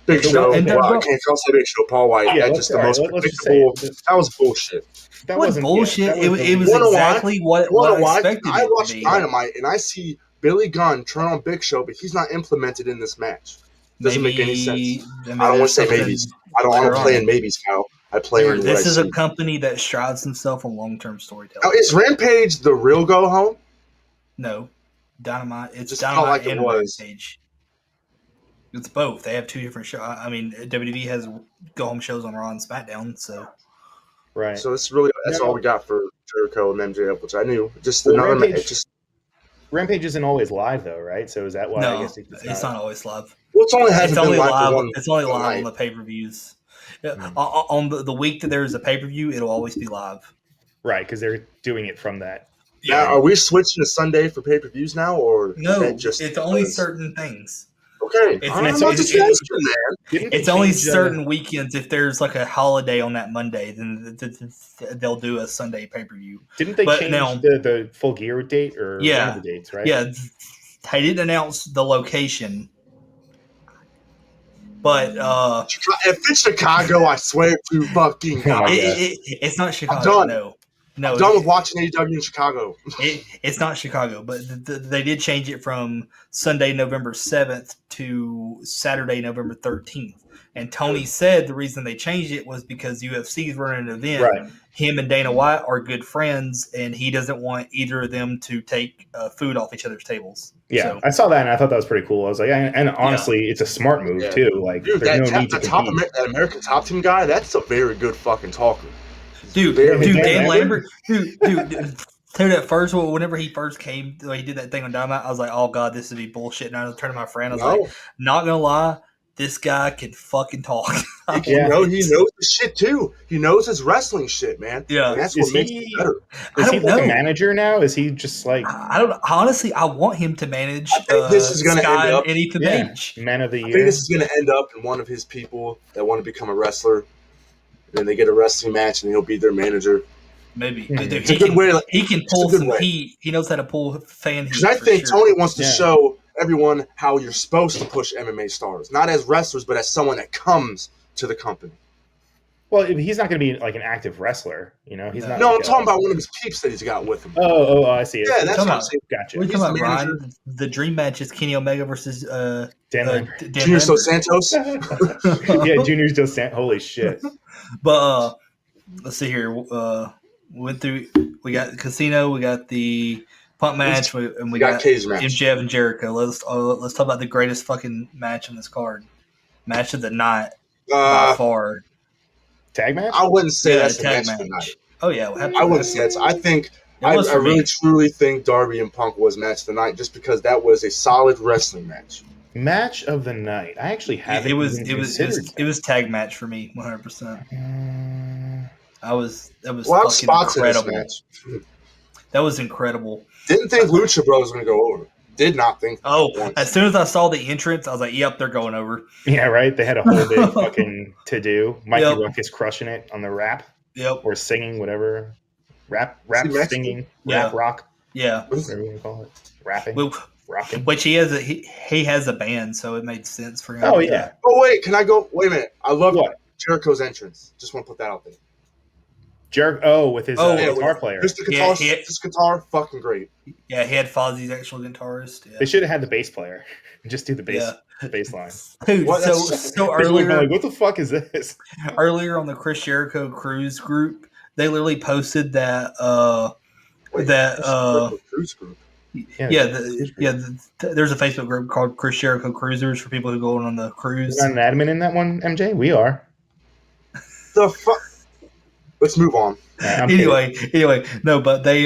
Big Show. And Well, I can't say Big Show. Paul White. Yeah, That's just the most predictable. That was bullshit. That wasn't bullshit. Yeah, it was exactly what I expected. I it to watched be. Dynamite and I see Billy Gunn turn on Big Show, but he's not implemented in this match. Doesn't make any sense. I don't want to say maybes. I don't want to play in maybes, Kyle. I play in. This is a company that strides themselves on long-term storytelling. Now, is Rampage the real go home? No, Dynamite. It's Just Dynamite like and it was. Rampage. It's both. They have two different shows. I mean, WWE has go-home shows on Raw and SmackDown, so. Right. So that's all we got for Jericho and MJF, which I knew. Just another match. Rampage isn't always live though, right? So is that why? No, I guess it's not always live. Well, it's only live. It's only live on the pay-per-views. On the week that there's a pay-per-view, it'll always be live. Right, because they're doing it from that. Yeah. Now, are we switching to Sunday for pay-per-views now, or no? Just it's only certain things. Okay, it's only certain weekends. If there's like a holiday on that Monday, then they'll do a Sunday pay-per-view. Didn't they change the Full Gear date or one of the dates, right? Yeah, they didn't announce the location. But if it's Chicago, I swear to fucking God. It's not Chicago. I'm done. No, I'm done with watching AEW in Chicago. It's not Chicago, but they did change it from Sunday, November 7th to Saturday, November 13th. And Tony said the reason they changed it was because UFC is running an event. Right. Him and Dana White are good friends, and he doesn't want either of them to take food off each other's tables. Yeah, so, I saw that, and I thought that was pretty cool. I was like, and honestly, it's a smart move, too. Like, dude, there's no need to compete. That American Top Team guy, that's a very good fucking talker. Dude, Dan Lambert, dude. Dude, at first, whenever he first came, he did that thing on Dynamite, I was like, oh, God, this would be bullshit. And I turned to my friend, I was like, not going to lie, this guy can fucking talk. He knows his shit, too. He knows his wrestling shit, man. Yeah. And that's what makes it better. Is he like a manager now? Is he just like... I don't know. Honestly, I want him to manage this is gonna Scott end up, and Ethan Page. Man of the Year. I think this is going to end up in one of his people that want to become a wrestler. Then they get a wrestling match, and he'll be their manager. Maybe. It's a good way. He can pull some heat. He knows how to pull fan heat. Because I think Tony wants to show everyone how you're supposed to push MMA stars, not as wrestlers, but as someone that comes to the company. Well, he's not going to be like an active wrestler, you know. He's not. No, I'm talking about one of his peeps that he's got with him. Oh, I see. Yeah, that's what I'm saying. Gotcha. What are you talking about, Ryan? The dream match is Kenny Omega versus Junior Dos Santos. Yeah, Junior Dos Santos. Holy shit! But let's see here. Went through. We got the Casino. We got the Punk match, and we got Cage match. MJF and Jericho. Let's talk about the greatest fucking match on this card. Match of the night by far. Tag match? I wouldn't say that's the match of the night. Oh yeah, I wouldn't say that's. I think I really truly think Darby and Punk was match of the night, just because that was a solid wrestling match. Match of the night. I actually haven't. It was tag match for me, 100%. That was fucking incredible. Match. That was incredible. Didn't think Lucha Bros was going to go over. Did not think. As soon as I saw the entrance, I was like, "Yep, they're going over." Yeah, right. They had a whole big fucking to do. Mikey Ruckus crushing it on the rap. Yep. Or singing, whatever. Rap, singing, rap, rock. Yeah. Whatever you want to call it. Rapping. Rocking. Which he has a band, so it made sense for him. Oh yeah. Oh wait, can I go? Wait a minute. I love Jericho's entrance. Just want to put that out there. With his guitar player. Just the guitar, fucking great. Yeah, he had Fozzie's actual guitarist. Yeah. They should have had the bass player. Just do the bass line. Dude, so earlier, like, what the fuck is this? Earlier on the Chris Jericho Cruise group, they literally posted that Cruise group. There's a Facebook group called Chris Jericho Cruisers for people who go on the cruise. You're not an admin in that one, MJ? We are. The fuck. Let's move on. Anyway, no, but they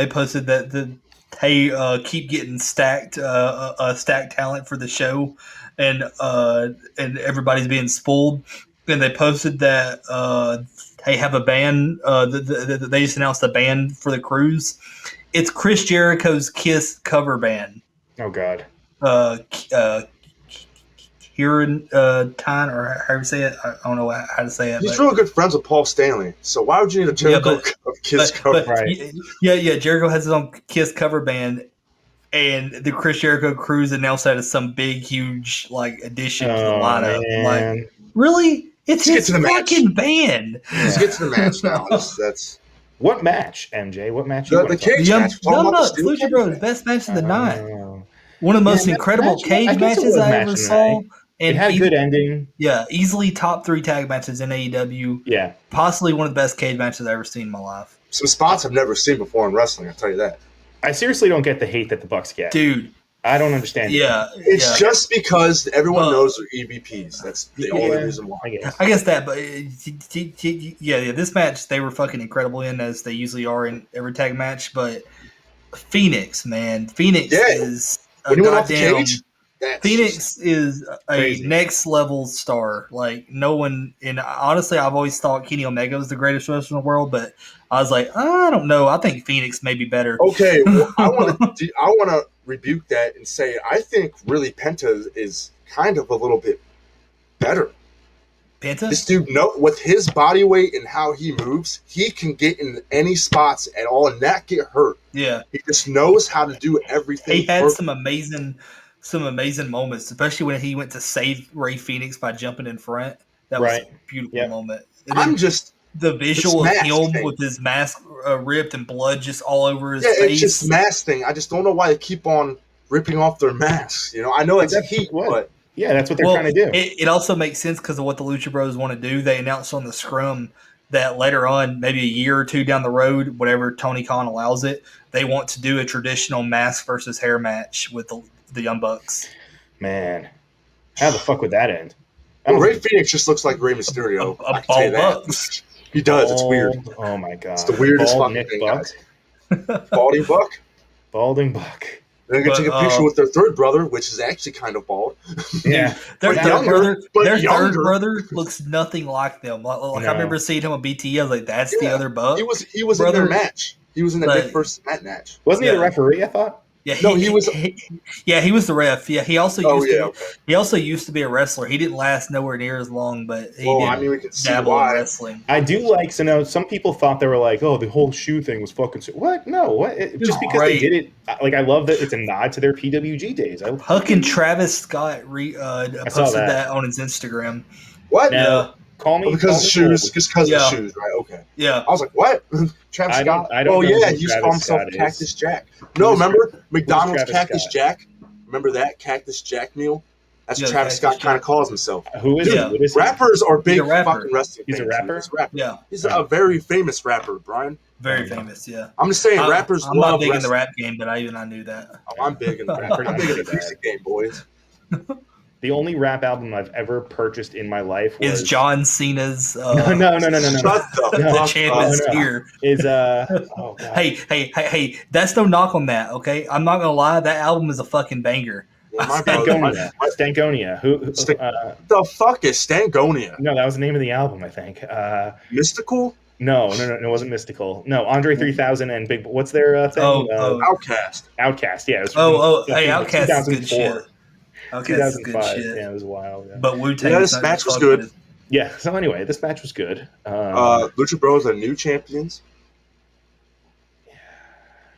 posted that they keep getting stacked talent for the show, and everybody's being spooled. And they posted that they have a band. They just announced a band for the cruise. It's Chris Jericho's Kiss cover band. Oh God. Kieran Tyne, or how you say it? I don't know how to say it. He's really good friends with Paul Stanley, so why would you need a Jericho Kiss cover? Right. Jericho has his own Kiss cover band, and the Chris Jericho Cruise announced that as some big, huge addition to the lineup. Man. Like, really? It's Let's his fucking band. Let's get to the match now. That's What match, MJ? What match? the cage Young match. Talking about the Bucks, steel Lucha cage Bros, match. best match of the night. Oh. One of the most that incredible match- I cage guess it matches was I match ever of the saw. night. It had a good ending. Yeah, easily top 3 tag matches in AEW. Yeah. Possibly one of the best cage matches I've ever seen in my life. Some spots I've never seen before in wrestling, I'll tell you that. I seriously don't get the hate that the Bucks get. Dude. I don't understand. Yeah. It's just because everyone knows they're EVPs. That's the only reason why. I guess that, but this match they were fucking incredible in, as they usually are in every tag match. But Phoenix, man, is a When you went off the goddamn. cage, that's Phoenix is a crazy. next level star. Like no one, and honestly, I've always thought Kenny Omega was the greatest wrestler in the world, but I was like, I don't know. I think Phoenix may be better. Okay, well, I want to rebuke that and say I think really Penta is kind of a little bit better. Penta? This dude, with his body weight and how he moves, he can get in any spots at all and not get hurt. Yeah, he just knows how to do everything. He had some amazing moments, especially when he went to save Ray Phoenix by jumping in front. That was a beautiful moment. And I'm just the visual of him thing. with his mask ripped and blood just all over his face. face. It's just mask thing. I just don't know why they keep on ripping off their masks. I know it's heat, but yeah, that's what they're trying to do. It also makes sense because of what the Lucha Bros want to do. They announced on the scrum that later on, maybe a year or two down the road, whatever Tony Khan allows it, they want to do a traditional mask versus hair match with the Young Bucks. Man, how the fuck would that end? Ray Phoenix just looks like Rey Mysterio. A bald Bucks. He does. It's weird. Oh my god! It's the weirdest Bald fucking Nick thing, Buck. guys. Balding Buck. Balding Buck. They're gonna take a picture with their third brother, which is actually kind of bald. Yeah, their third brother looks nothing like them. Like I remember seeing him on BT. I was like, "That's the other Buck." He was in their match. He was in the big first match. Wasn't he the referee? I thought. Yeah, he was. He was the ref. Yeah, he also he also used to be a wrestler. He didn't last nowhere near as long, but he did we can see dabble why. in wrestling. I do like. So now, some people thought they were like, "Oh, the whole shoe thing was fucking." What? No. What? Just because they did it. Like, I love that it's a nod to their PWG days. Huck and Travis Scott posted that on his Instagram. What? Now, call me because of shoes. Just because of shoes, right? Okay. Yeah. I was like, what? Travis Scott? I don't know he who used to Travis call himself Scott is. Cactus Jack. No, remember McDonald's Travis Cactus Scott? Jack? Remember that Cactus Jack meal? That's what Travis Cactus Scott Jack. kind of calls himself. Who is he? What is he? Rappers are big a rapper. fucking wrestling He's a fans, rapper? He's a rapper. Yeah. He's a very famous rapper, Brian. Very famous, yeah. I'm just saying, rappers I'm love not big in the wrestling. rap game, but I knew that. Oh, I'm big in the rap. I'm big in the music game, boys. The only rap album I've ever purchased in my life was Is John Cena's no. Shut the The fuck Champ up. is Here. Is oh god. Hey, that's no knock on that, okay? I'm not gonna lie, that album is a fucking banger. Yeah, my brother- Stankonia. Who the fuck is Stankonia? no, that was the name of the album, I think. Mystical? No, it wasn't Mystical. No, Andre 3000 and Big. What's their thing? Outcast. Outcast. Yeah. It was Hey, Outkast is good 2004. shit. Outkast is good 2005. shit. Yeah, it was wild. Yeah. But Wu-Tang. Yeah, this match was good. Yeah. So anyway, this match was good. Lucha Bros are new champions.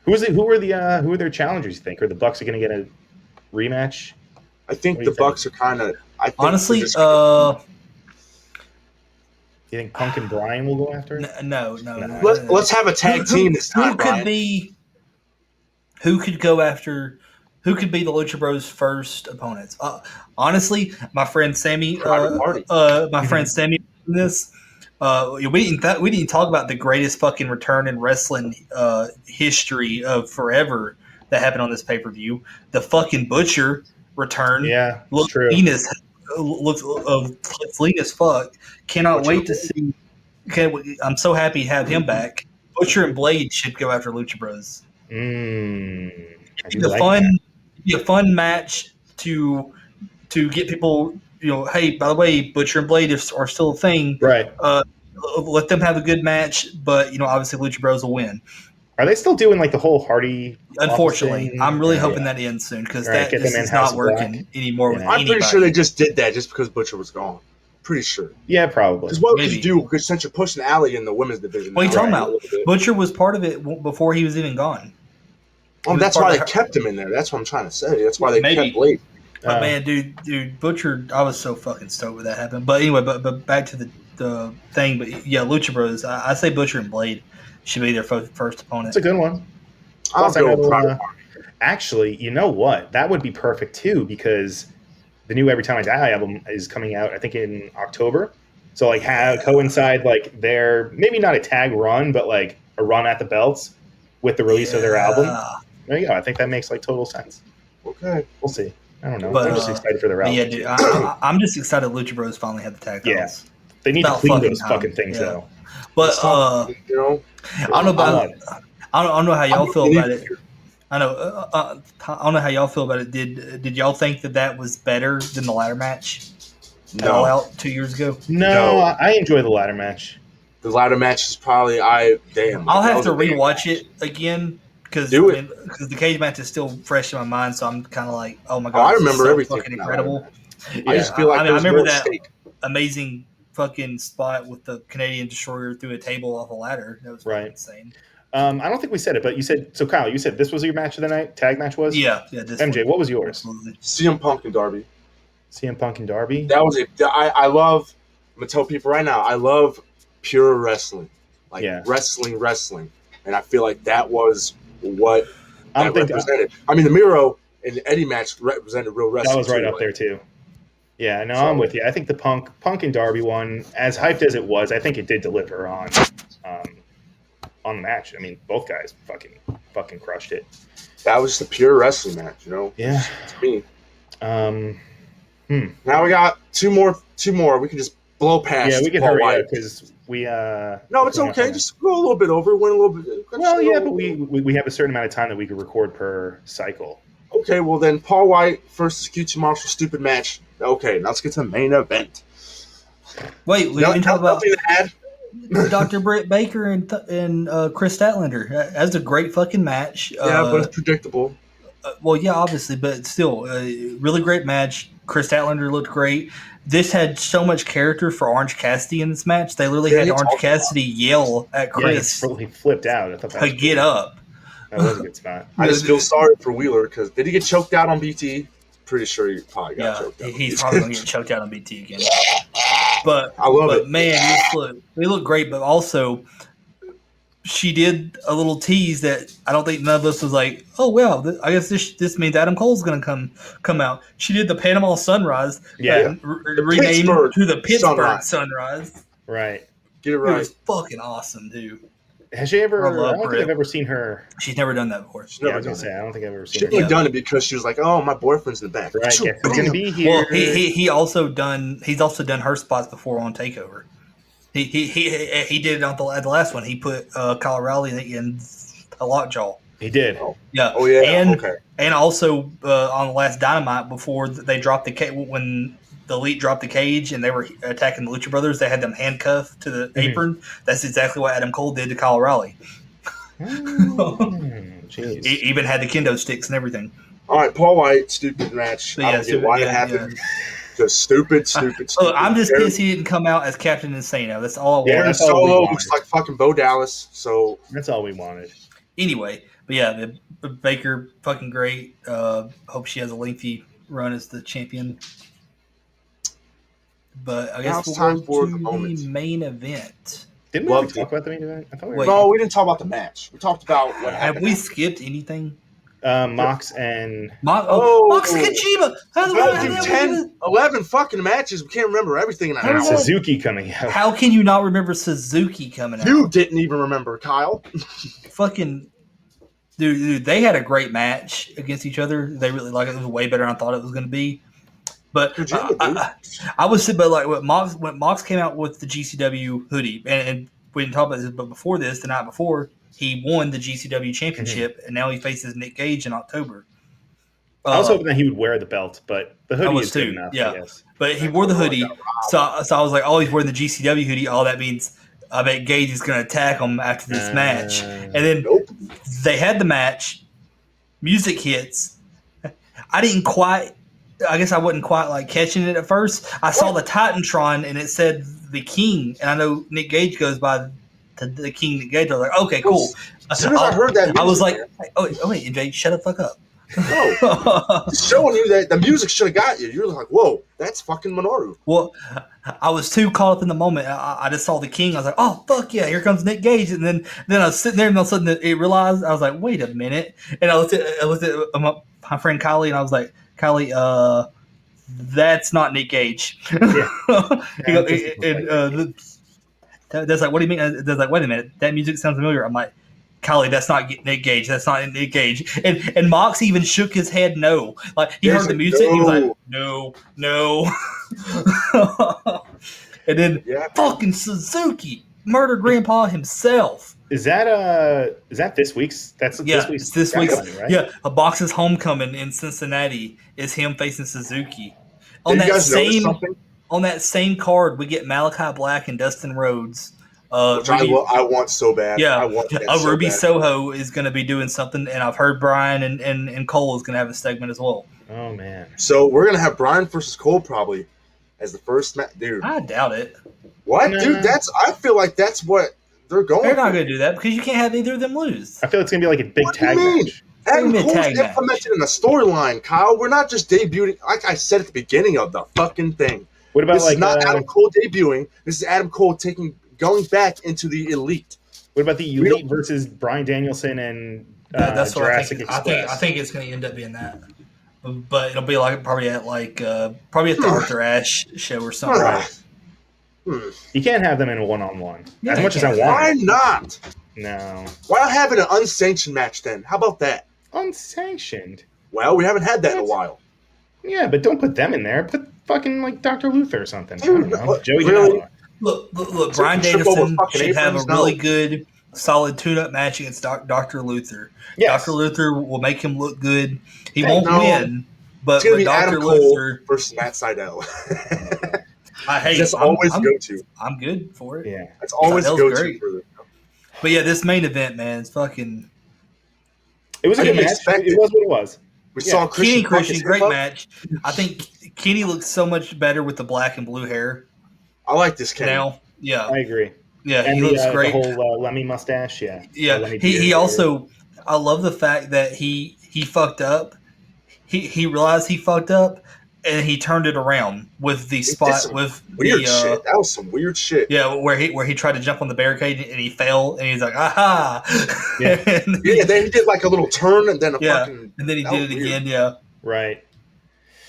Who are their challengers? You think, or the Bucks are going to get a rematch? I think What do the you think? Bucks are kind of. Honestly, You think Punk and Bryan will go after it? no. Let's have a tag team this time. Who could be? Who could go after? Who could be the Lucha Bros' first opponents? Honestly, my friend Sammy. My friend Sammy. This. We didn't talk about the greatest fucking return in wrestling history of forever. that happened on this pay-per-view. The fucking Butcher return. Yeah, it's looks true. looks lean as fuck. Cannot Butcher wait to see. Okay, I'm so happy to have him back. Butcher and Blade should go after Lucha Bros. I do It'd like that. be a fun match to get people. Hey, by the way, Butcher and Blade are still a thing. Right. Let them have a good match, but obviously Lucha Bros will win. Are they still doing like the whole Hardy? Unfortunately, thing? I'm really hoping Yeah. that ends soon because Right, get this them in is House not of working Black. anymore with Yeah. I'm anybody. pretty sure they just did that just because Butcher was gone. Pretty sure. Yeah, probably. Because what would Maybe. you do? Because since you're pushing Allie in the women's division, What are you now, talking right, a about? little bit. Butcher was part of it before he was even gone. Well, was that's part why of they her- kept him in there. That's what I'm trying to say. That's why they Maybe. kept Blade. But man, dude, Butcher, I was so fucking stoked when that happened. But anyway, but back to the thing. But yeah, Lucha Bros. I say Butcher and Blade should be their first opponent. It's a good one. I'll Plus, I go know, with Private Party. actually, you know what? That would be perfect too because the new Every Time I Die album is coming out, I think, in October. So like have coincide like their maybe not a tag run, but like a run at the belts with the release of their album. There you go. I think that makes like total sense. Okay. We'll see. I don't know. But, I'm just excited for their But album. yeah, dude, I'm just excited Lucha Bros finally have the tag titles. They need to About clean fucking those time. fucking things Yeah. though. But I don't know about. I don't know how y'all feel about it. I know. I don't know how y'all feel about it. Did y'all think that was better than the ladder match? No. All Out 2 years ago. No, I enjoy the ladder match. The ladder match is probably damn. I'll that have was to a damn rewatch match. it again because Do it. the cage match is still fresh in my mind. So I'm kind of like, oh my Oh, god, I this is remember so everything. fucking from that incredible. ladder match. I just feel like I there was remember more at that stake. amazing fucking spot with the Canadian Destroyer through a table off a ladder. That was fucking Right. insane. I don't think we said it, but you said so. Kyle, you said this was your match of the night. Tag match was. Yeah. This MJ, one. what was yours? Absolutely. CM Punk and Darby. CM Punk and Darby. That was I love. I'm gonna tell people right now. I love pure wrestling, like Yeah. wrestling, and I feel like that was what I that don't think represented. I mean, the Miro and Eddie match represented real wrestling. that was right too, up like, there too. Yeah, no, So- I'm with you. I think the Punk and Darby one, as hyped as it was, I think it did deliver on the match. I mean, both guys fucking crushed it. That was the pure wrestling match, Yeah. To me. Um. Now we got two more. We can just blow past. Yeah, we can Paul hurry White. up because we. No, it's okay. Just go a little bit over. Win a little bit. Well, yeah, but we have a certain amount of time that we can record per cycle. Okay, well then, Paul White versus QT Marshall, stupid match. Okay, now let's get to the main event. Wait, we didn't talk about nothing to add. Dr. Britt Baker and Chris Statlander. That's a great fucking match. Yeah, but it's predictable. Well, yeah, obviously, but still, really great match. Chris Statlander looked great. This had so much character for Orange Cassidy in this match. They literally had he Orange talked Cassidy yell at Chris Yeah, he flipped out. I thought that to was get up. That was a good spot. I just feel sorry for Wheeler because did he get choked out on BT? Pretty sure he probably got Yeah, choked out. he's probably going to get choked out on BT again. But I love but it. man, they look great. But also, she did a little tease that I don't think none of us was like, oh wow, I guess this means Adam Cole's going to come out. She did the Panama Sunrise, Yeah. renamed Pittsburgh to the Pittsburgh Sunrise. Sunrise. Right. Get it It right. was fucking awesome, dude. Has she ever? I love I don't think Britt. I've ever seen her. She's never done that before. She's Yeah, I never was gonna done say it. I don't think I've ever She seen her. only done it because she was like, "Oh, my boyfriend's in the back." Right. Guess who's gonna be here? Well, he's also done her spots before on Takeover. He did it on the last one. He put Kyle O'Reilly in a lockjaw. He did. Yeah. Oh yeah. And Okay. and also on the last Dynamite before they dropped the cage, when the Elite dropped the cage and they were attacking the Lucha Brothers, they had them handcuffed to the apron. That's exactly what Adam Cole did to Kyle O'Reilly. Jeez. He even had the kendo sticks and everything. All right, Paul White, stupid match. But I yeah, don't get why it happened. Just stupid. Look, I'm just pissed he didn't come out as Captain Insano. That's all I want. Yeah, Aaron that's all we Solo wanted. looks like fucking Bo Dallas. So That's all we wanted. Anyway, but yeah, the Baker fucking great. Hope she has a lengthy run as the champion. But I Now guess it's we'll time go for to the the moment. main event. Didn't we Loved already talk about the main event? I thought we were. Wait. no, we didn't talk about the match. We talked about what Have happened. we skipped anything? Mox and Mox Kojima. Well, dude, 10, 11 fucking matches. We can't remember everything in that How hour. did I- Suzuki coming out. How can you not remember Suzuki coming out? You didn't even remember, Kyle. Fucking Dude, they had a great match against each other. They really like it. It was way better than I thought it was going to be. But I was, but like when Mox came out with the GCW hoodie, and we didn't talk about this, but before this, the night before, he won the GCW championship, and now he faces Nick Gage in October. I was hoping that he would wear the belt, but the hoodie is good enough. Yeah, I guess. But he wore the hoodie, so I was like, oh, he's wearing the GCW hoodie. All that means, I bet Gage is going to attack him after this match. And then they had the match. Music hits. I guess I wasn't quite like catching it at first. I saw the Titantron and it said the King, and I know Nick Gage goes by the King Nick Gage. I was like, okay, cool. As soon as I heard that, I was like, oh wait, MJ, shut the fuck up. No, showing you that the music should have got you. You're like, whoa, that's fucking Minoru. Well, I was too caught up in the moment. I just saw the King. I was like, oh fuck yeah, here comes Nick Gage. And then I was sitting there, and all of a sudden it realized, I was like, wait a minute. And I looked at my friend Kylie, and I was like, Kylie, that's not Nick Gage. That's like, what do you mean? That's like, wait a minute, that music sounds familiar. I'm like, Kylie, that's not Nick Gage. That's not Nick Gage. And Mox even shook his head no. Like, he heard the music, and he was like, no. And then fucking Suzuki, Murder Grandpa himself. Is that this week's? That's this week's. It's this week's. Right? Yeah, a Box's homecoming in Cincinnati is him facing Suzuki. On Did you guys notice something? On that same card, we get Malachi Black and Dustin Rhodes. Which I want so bad. Yeah, I want that so Ruby bad. Soho is going to be doing something, and I've heard Brian and Cole is going to have a segment as well. Oh man! So we're gonna have Brian versus Cole probably as the first match, dude. I doubt it. What, dude? I feel like that's what they're going. They're not going to do that because you can't have either of them lose. I feel it's going to be like a big tag match. Adam Cole's implemented in the storyline, Kyle. We're not just debuting. Like I said at the beginning of the fucking thing. What about this is not Adam Cole debuting. This is Adam Cole going back into the elite. What about the elite versus Bryan Danielson and that's Jurassic Express? I think it's going to end up being that, but it'll be like probably at the Arthur Ashe show or something. Right. You can't have them in a one-on-one. As much as I want. Why not? No. Why not have it an unsanctioned match then? How about that? Unsanctioned? Well, we haven't had that in a while. Yeah, but don't put them in there. Put fucking like Dr. Luther or something. I don't know. Joey really? Janela. Look, Bryan Danielson should have a really good, solid tune-up match against Dr. Luther. Yes. Dr. Luther will make him look good. He won't win, but it's gonna be Dr. Adam Luther Cole versus Matt Sydal. That's always a go-to. I'm good for it. Yeah, that's always a go-to. Great. But yeah, this main event, man, it's fucking. It was a good match. It was what it was. We saw Kenny Christian, great match. I think Kenny looks so much better with the black and blue hair. I like this Kenny. Now, yeah, I agree. Yeah, and he looks great. The whole Lemmy mustache, yeah. He also, I love the fact that he fucked up. He realized he fucked up, and he turned it around with the spot with weird shit. That was some weird shit. Yeah, where he tried to jump on the barricade and he fell, and he's like, aha. Yeah, then he did like a little turn and then and then he did it again. Yeah, right.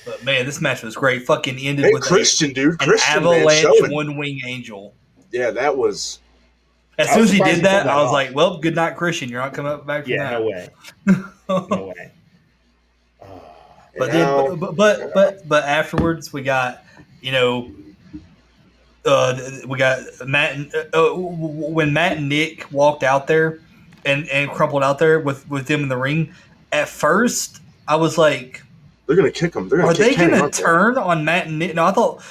But man, this match was great. Fucking ended with Christian, an avalanche one wing angel. Yeah, that was. As soon as he did that, I was like, "Well, good night, Christian. You're not coming back from that." No way. No way. But afterwards we got, we got Matt and, when Matt and Nick walked out there and crumpled out there with them in the ring. At first, I was like, they're gonna kick him. Are they gonna turn on Matt and Nick? No, I thought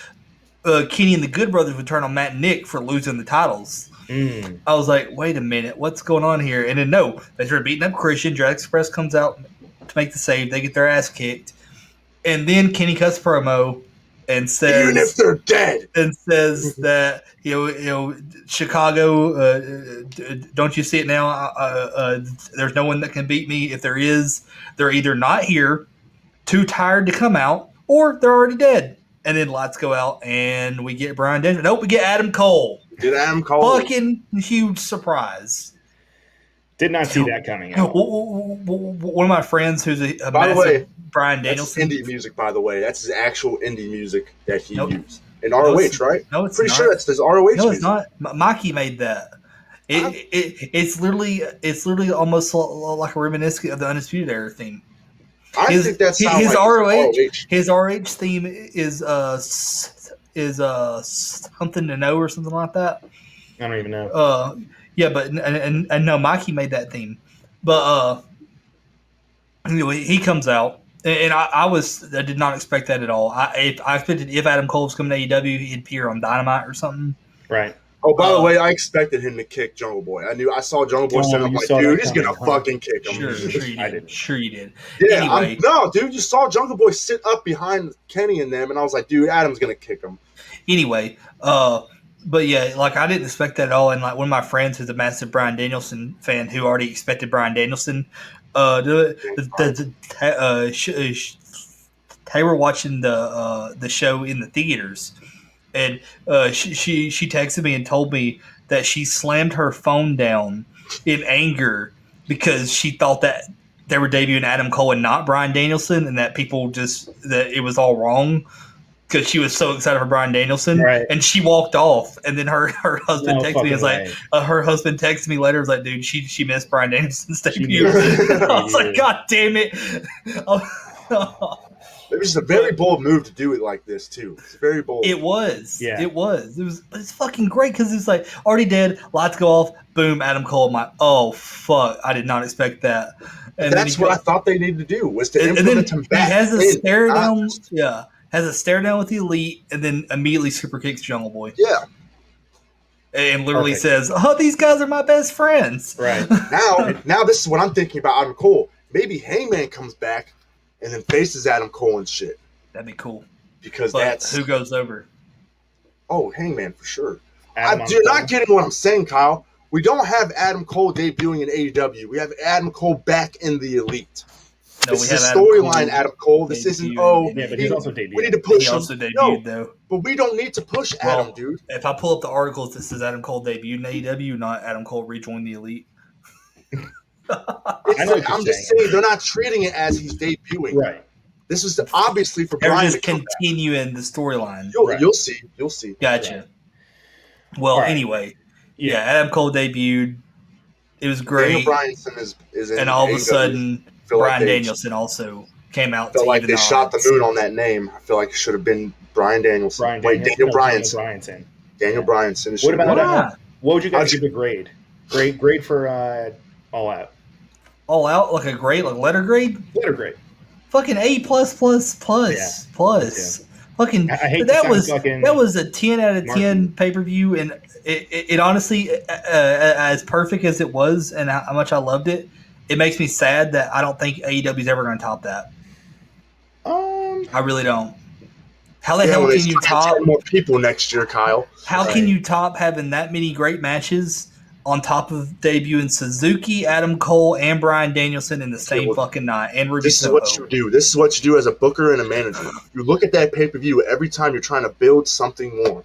Kenny and the Good Brothers would turn on Matt and Nick for losing the titles. I was like, wait a minute, what's going on here? And then no, they started beating up Christian. Jurassic Express comes out to make the save. They get their ass kicked. And then Kenny cuts promo and says, even if they're dead, and says that Chicago, don't you see it now? There's no one that can beat me. If there is, they're either not here, too tired to come out, or they're already dead. And then lights go out, and we get Bryan Danielson. Nope, we get Adam Cole. Fucking huge surprise. Did not see that coming out. One of my friends who's a by the way, Bryan Danielson. That's indie music, by the way. That's his actual indie music that he used. In ROH, right? No, it's pretty not. sure that's his ROH music. No, it's not. Mikey made that. It's literally almost like a reminiscent of the Undisputed Era theme. I think that's his like ROH. ROH. His ROH theme is something to know or something like that. I don't even know. Yeah, but and no, Mikey made that theme, but anyway, he comes out, and I did not expect that at all. I expected if Adam Cole was coming to AEW, he'd appear on Dynamite or something. Right. Oh, by the way, I expected him to kick Jungle Boy. I saw Jungle Boy stand up like, dude, he's gonna fucking kick him. Sure you did. Yeah, anyway, no, dude, you saw Jungle Boy sit up behind Kenny and them, and I was like, dude, Adam's gonna kick him. Anyway, but yeah, like I didn't expect that at all. And like one of my friends who's a massive Bryan Danielson fan who already expected Bryan Danielson, they were watching the show in the theaters. And she texted me and told me that she slammed her phone down in anger because she thought that they were debuting Adam Cole and not Bryan Danielson, and that that it was all wrong because she was so excited for Bryan Danielson. Right. And she walked off. And then her husband texted me. Her husband texted me later. Was like, dude, she missed Bryan Danielson's debut. I was like, God damn it. It was a very bold move to do it like this too. It's very bold. It was. Yeah. It was. But it's fucking great because it's like already dead. Lights go off. Boom. Adam Cole. I'm like, oh fuck! I did not expect that. And that's what I thought they needed to do was to implement him back. He has a stare down. Yeah, has a stare down with the Elite, and then immediately super kicks Jungle Boy. Yeah. And literally says, "Oh, these guys are my best friends." Right. Now this is what I'm thinking about Adam Cole. Maybe Hangman comes back and then faces Adam Cole and shit. That'd be cool. Because but that's who goes over. Oh, Hangman for sure. You're not getting what I'm saying, Kyle. We don't have Adam Cole debuting in AEW. We have Adam Cole back in the Elite. No, this is a storyline, Adam Cole. This isn't. Yeah, but he's also debuted. We need to push he him. also debuted, though. But we don't need to push Adam, dude. If I pull up the articles that says Adam Cole debuted in AEW, not Adam Cole rejoined the Elite. I'm just saying they're not treating it as he's debuting. Right. This is obviously for They're Bryan just to continuing the storyline. You'll see. You'll see. Gotcha. Right. Well, anyway, yeah, Adam Cole debuted. It was great. Daniel Bryanson is in and all of a AEW. sudden, Bryan Danielson also came out. I feel like they shot the moon on that name. I feel like it should have been Bryan Danielson. Daniel Bryanson. Daniel Bryanson. What about what would you guys give a grade? Grade for All Out. All Out, like a grade, like letter grade. Letter grade. Fucking A+++++. Fucking I hate that was a 10 out of 10 pay-per-view, and it honestly, as perfect as it was and how much I loved it, it makes me sad that I don't think AEW is ever going to top that. I really don't. How the hell can you top 10 more people next year, Kyle? How can you top having that many great matches on top of debuting Suzuki, Adam Cole, and Bryan Danielson in the same fucking night? And Ruby This is what you do. This is what you do as a booker and a manager. You look at that pay-per-view every time you're trying to build something more.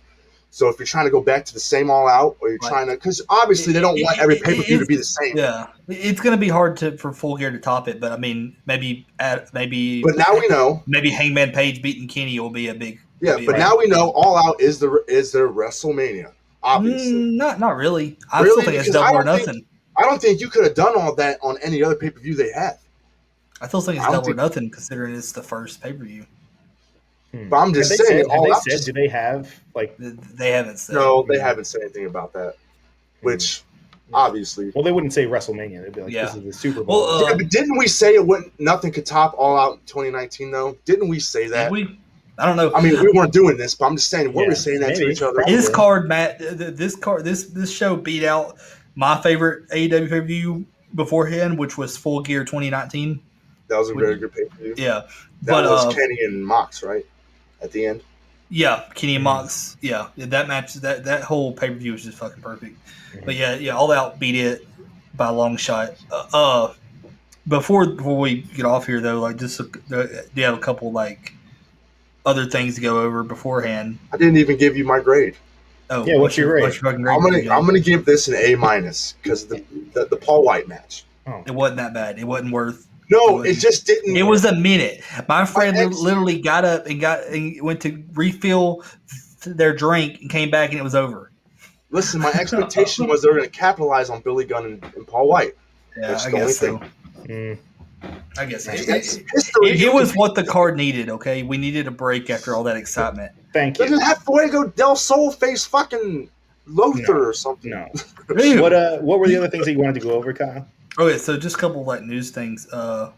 So if you're trying to go back to the same All Out, or you're trying to, because obviously they don't want every pay-per-view to be the same. Yeah, it's going to be hard for Full Gear to top it, but I mean, maybe. But now we know. Maybe Hangman Page beating Kenny will be a big. Yeah, but now we know All Out is their WrestleMania. Obviously, not really. I still think it's double or nothing. I don't think you could have done all that on any other pay-per-view they have. I still think it's double or nothing, considering it's the first pay-per-view. But I'm just saying. Do they have like? They haven't said. No, they haven't said anything about that. Which, obviously, well, they wouldn't say WrestleMania. They'd be like, "This is the Super Bowl." Well, but didn't we say nothing could top All Out in 2019? Though, didn't we say that? Did we? I don't know. I mean, we weren't doing this, but I'm just saying we're saying that to each other. This show beat out my favorite AEW pay-per-view beforehand, which was Full Gear 2019. That was a very good pay-per-view. Yeah, that was Kenny and Mox, right? At the end. Yeah, Kenny and Mox. Yeah, that match, that whole pay-per-view was just fucking perfect. But yeah, All Out beat it by a long shot. Before we get off here though, like just do you have a couple like other things to go over beforehand? I didn't even give you my grade. Oh, yeah, what's your grade? What's your fucking grade? I'm gonna give this an A- because the Paul White match. Oh. It wasn't that bad. It wasn't worth. No, it just didn't. It was a minute. My friend literally got up and went to refill their drink and came back and it was over. Listen, my expectation was they were going to capitalize on Billy Gunn and Paul White. Yeah, That's I the only guess so. thing. I guess so. It's history. It was what the card needed, okay? We needed a break after all that excitement. Thank you. Doesn't have Fuego del Sol face fucking Lothar or something. No. Dude. What were the other things that you wanted to go over, Kyle? Okay, so just a couple like news things. Okay,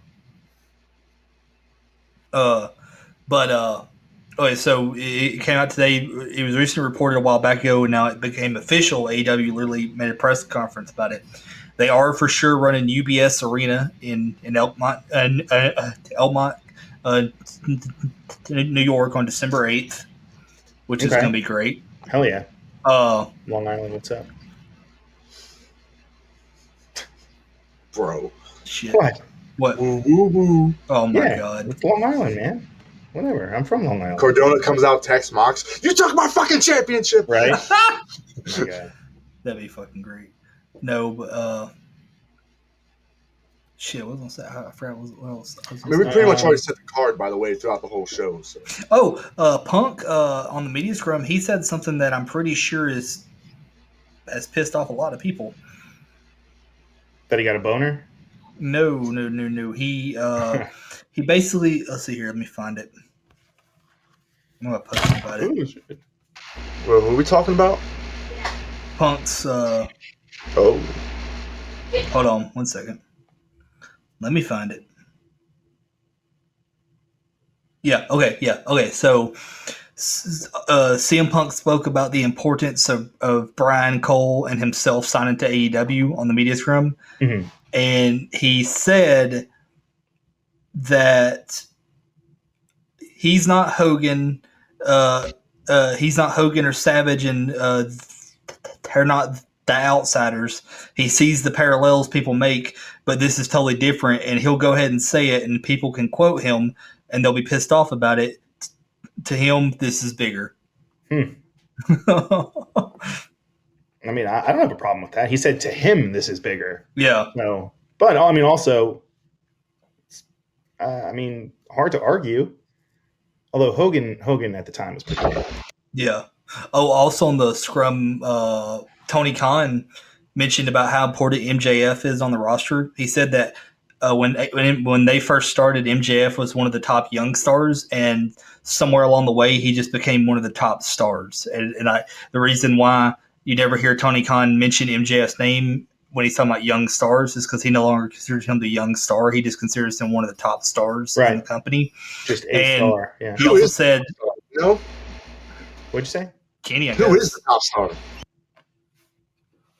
so it came out today. It was recently reported a while back ago, and now it became official. AEW literally made a press conference about it. They are for sure running UBS Arena in Elmont, New York on December 8th, which is going to be great. Hell yeah. Long Island, what's up? Bro. Shit. What? Woo, woo, woo. Oh my god. It's Long Island, man. Whatever. I'm from Long Island. Cardona comes out, text Mox. You took my fucking championship. Right? Oh my god. That'd be fucking great. No, but shit, what was I gonna say? I forgot what else. I mean, we pretty much already set the card, by the way, throughout the whole show. So. Punk on the media scrum, he said something that I'm pretty sure has pissed off a lot of people. That he got a boner? No. He basically, let's see here. Let me find it. I'm gonna post about it. Ooh, shit. Well, who are we talking about? Punk's. Oh. Hold on, 1 second. Let me find it. Yeah. Okay. So, CM Punk spoke about the importance of Brian Cole and himself signing to AEW on the media scrum, and he said that he's not Hogan. He's not Hogan or Savage, and they're not the outsiders. He sees the parallels people make, but this is totally different, and he'll go ahead and say it, and people can quote him, and they'll be pissed off about it. To him, this is bigger. I mean, I don't have a problem with that. He said to him, this is bigger. Yeah. No, but I mean, also, hard to argue. Although Hogan at the time was pretty good. Yeah. Oh, also on the scrum, Tony Khan mentioned about how important MJF is on the roster. He said that when they first started, MJF was one of the top young stars, and somewhere along the way, he just became one of the top stars. And the reason why you never hear Tony Khan mention MJF's name when he's talking about young stars is because he no longer considers him the young star. He just considers him one of the top stars in the company. Just a star. Yeah. He also said, "No, what'd you say, Kenny? Who is the top star?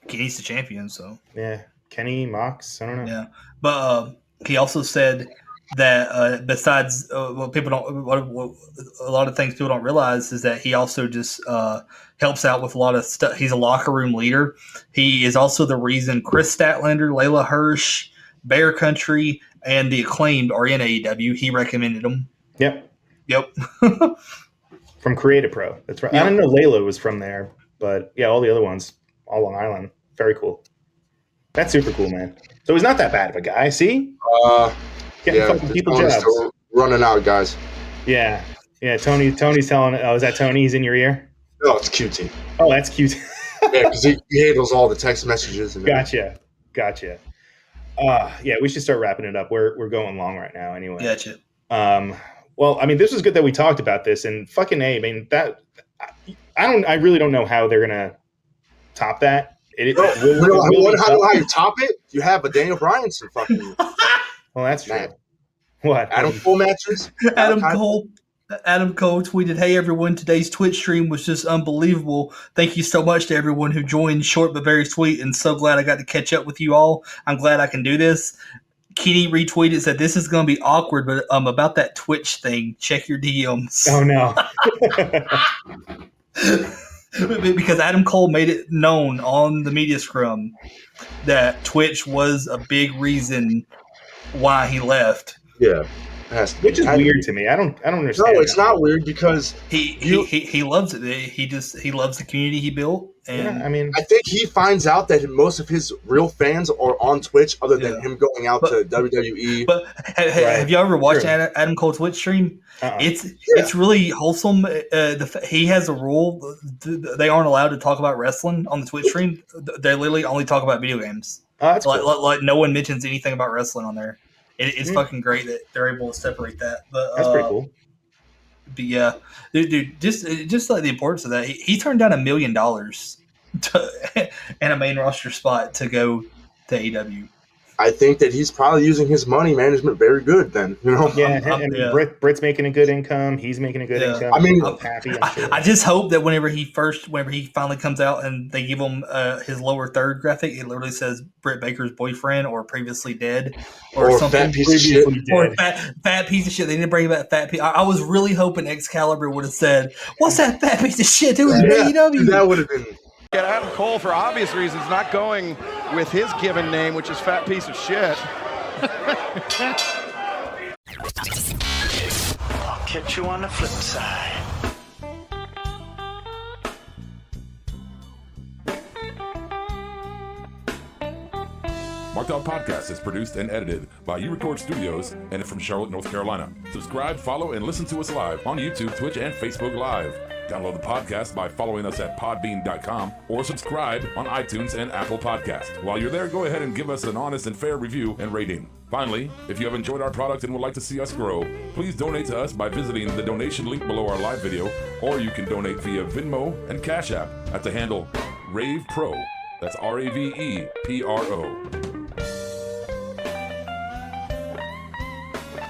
Kenny's the champion, so yeah, Kenny, Mox. I don't know. Yeah, but he also said that besides what a lot of things people don't realize is that he also just helps out with a lot of stuff. He's a locker room leader. He is also the reason Chris Statlander, Layla Hirsch, Bear Country, and the Acclaimed are in AEW. He recommended them. Yep. From Creative Pro. That's right. Yep. I didn't know Layla was from there, but yeah, all the other ones, all Long Island. Very cool. That's super cool, man. So he's not that bad of a guy. See? Getting fucking people jobs. Running out, guys. Yeah. Tony's telling. Oh, is that Tony? He's in your ear? No, it's QT. Oh, that's QT. Yeah, because he handles all the text messages. And Gotcha. Yeah, we should start wrapping it up. We're going long right now, anyway. Gotcha. Well, I mean, this was good that we talked about this, and fucking A. I mean, I really don't know how they're gonna top that. How you top it? You have a Daniel Bryanson fucking. Well, that's true. What? Adam Cole matches? Adam Cole tweeted, "Hey everyone, today's Twitch stream was just unbelievable. Thank you so much to everyone who joined. Short but very sweet, and so glad I got to catch up with you all. I'm glad I can do this." Kenny retweeted, said, "This is going to be awkward, but about that Twitch thing, check your DMs." Oh no. Because Adam Cole made it known on the media scrum that Twitch was a big reason why he left. Yeah. Has to Which is be. weird to me. I don't understand. No, it's not weird because He loves it. He loves the community he built. And Yeah, I mean, I think he finds out that most of his real fans are on Twitch, other than him going out to WWE. But have you ever watched Adam Cole's Twitch stream? It's really wholesome. He has a rule: they aren't allowed to talk about wrestling on the Twitch stream. They literally only talk about video games. that's cool. Like no one mentions anything about wrestling on there. It's fucking great that they're able to separate that. But That's pretty cool. But yeah, dude, just like the importance of that, he turned down $1 million and a main roster spot to go to AEW. I think that he's probably using his money management very good. Then Yeah, Britt's making a good income. He's making a good income. I mean, I'm happy. I'm sure. I just hope that whenever he finally comes out and they give him his lower third graphic, it literally says Britt Baker's boyfriend or previously dead or something. Fat piece of shit. Or fat piece of shit. They didn't bring back fat piece. I was really hoping Excalibur would have said, "What's that fat piece of shit doing in AEW?" That would have been. Get Adam Cole, for obvious reasons, not going with his given name, which is fat piece of shit. I'll catch you on the flip side. Marked Out Podcast is produced and edited by You Record Studios and from Charlotte, North Carolina. Subscribe, follow, and listen to us live on YouTube, Twitch, and Facebook Live. Download the podcast by following us at podbean.com or subscribe on iTunes and Apple Podcasts. While you're there, go ahead and give us an honest and fair review and rating. Finally, if you have enjoyed our product and would like to see us grow, please donate to us by visiting the donation link below our live video, or you can donate via Venmo and Cash App at the handle RavePro. That's RAVEPRO.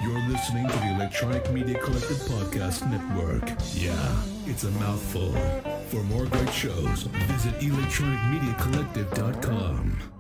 You're listening to the Electronic Media Collective Podcast Network. Yeah, it's a mouthful. For more great shows, visit electronicmediacollective.com.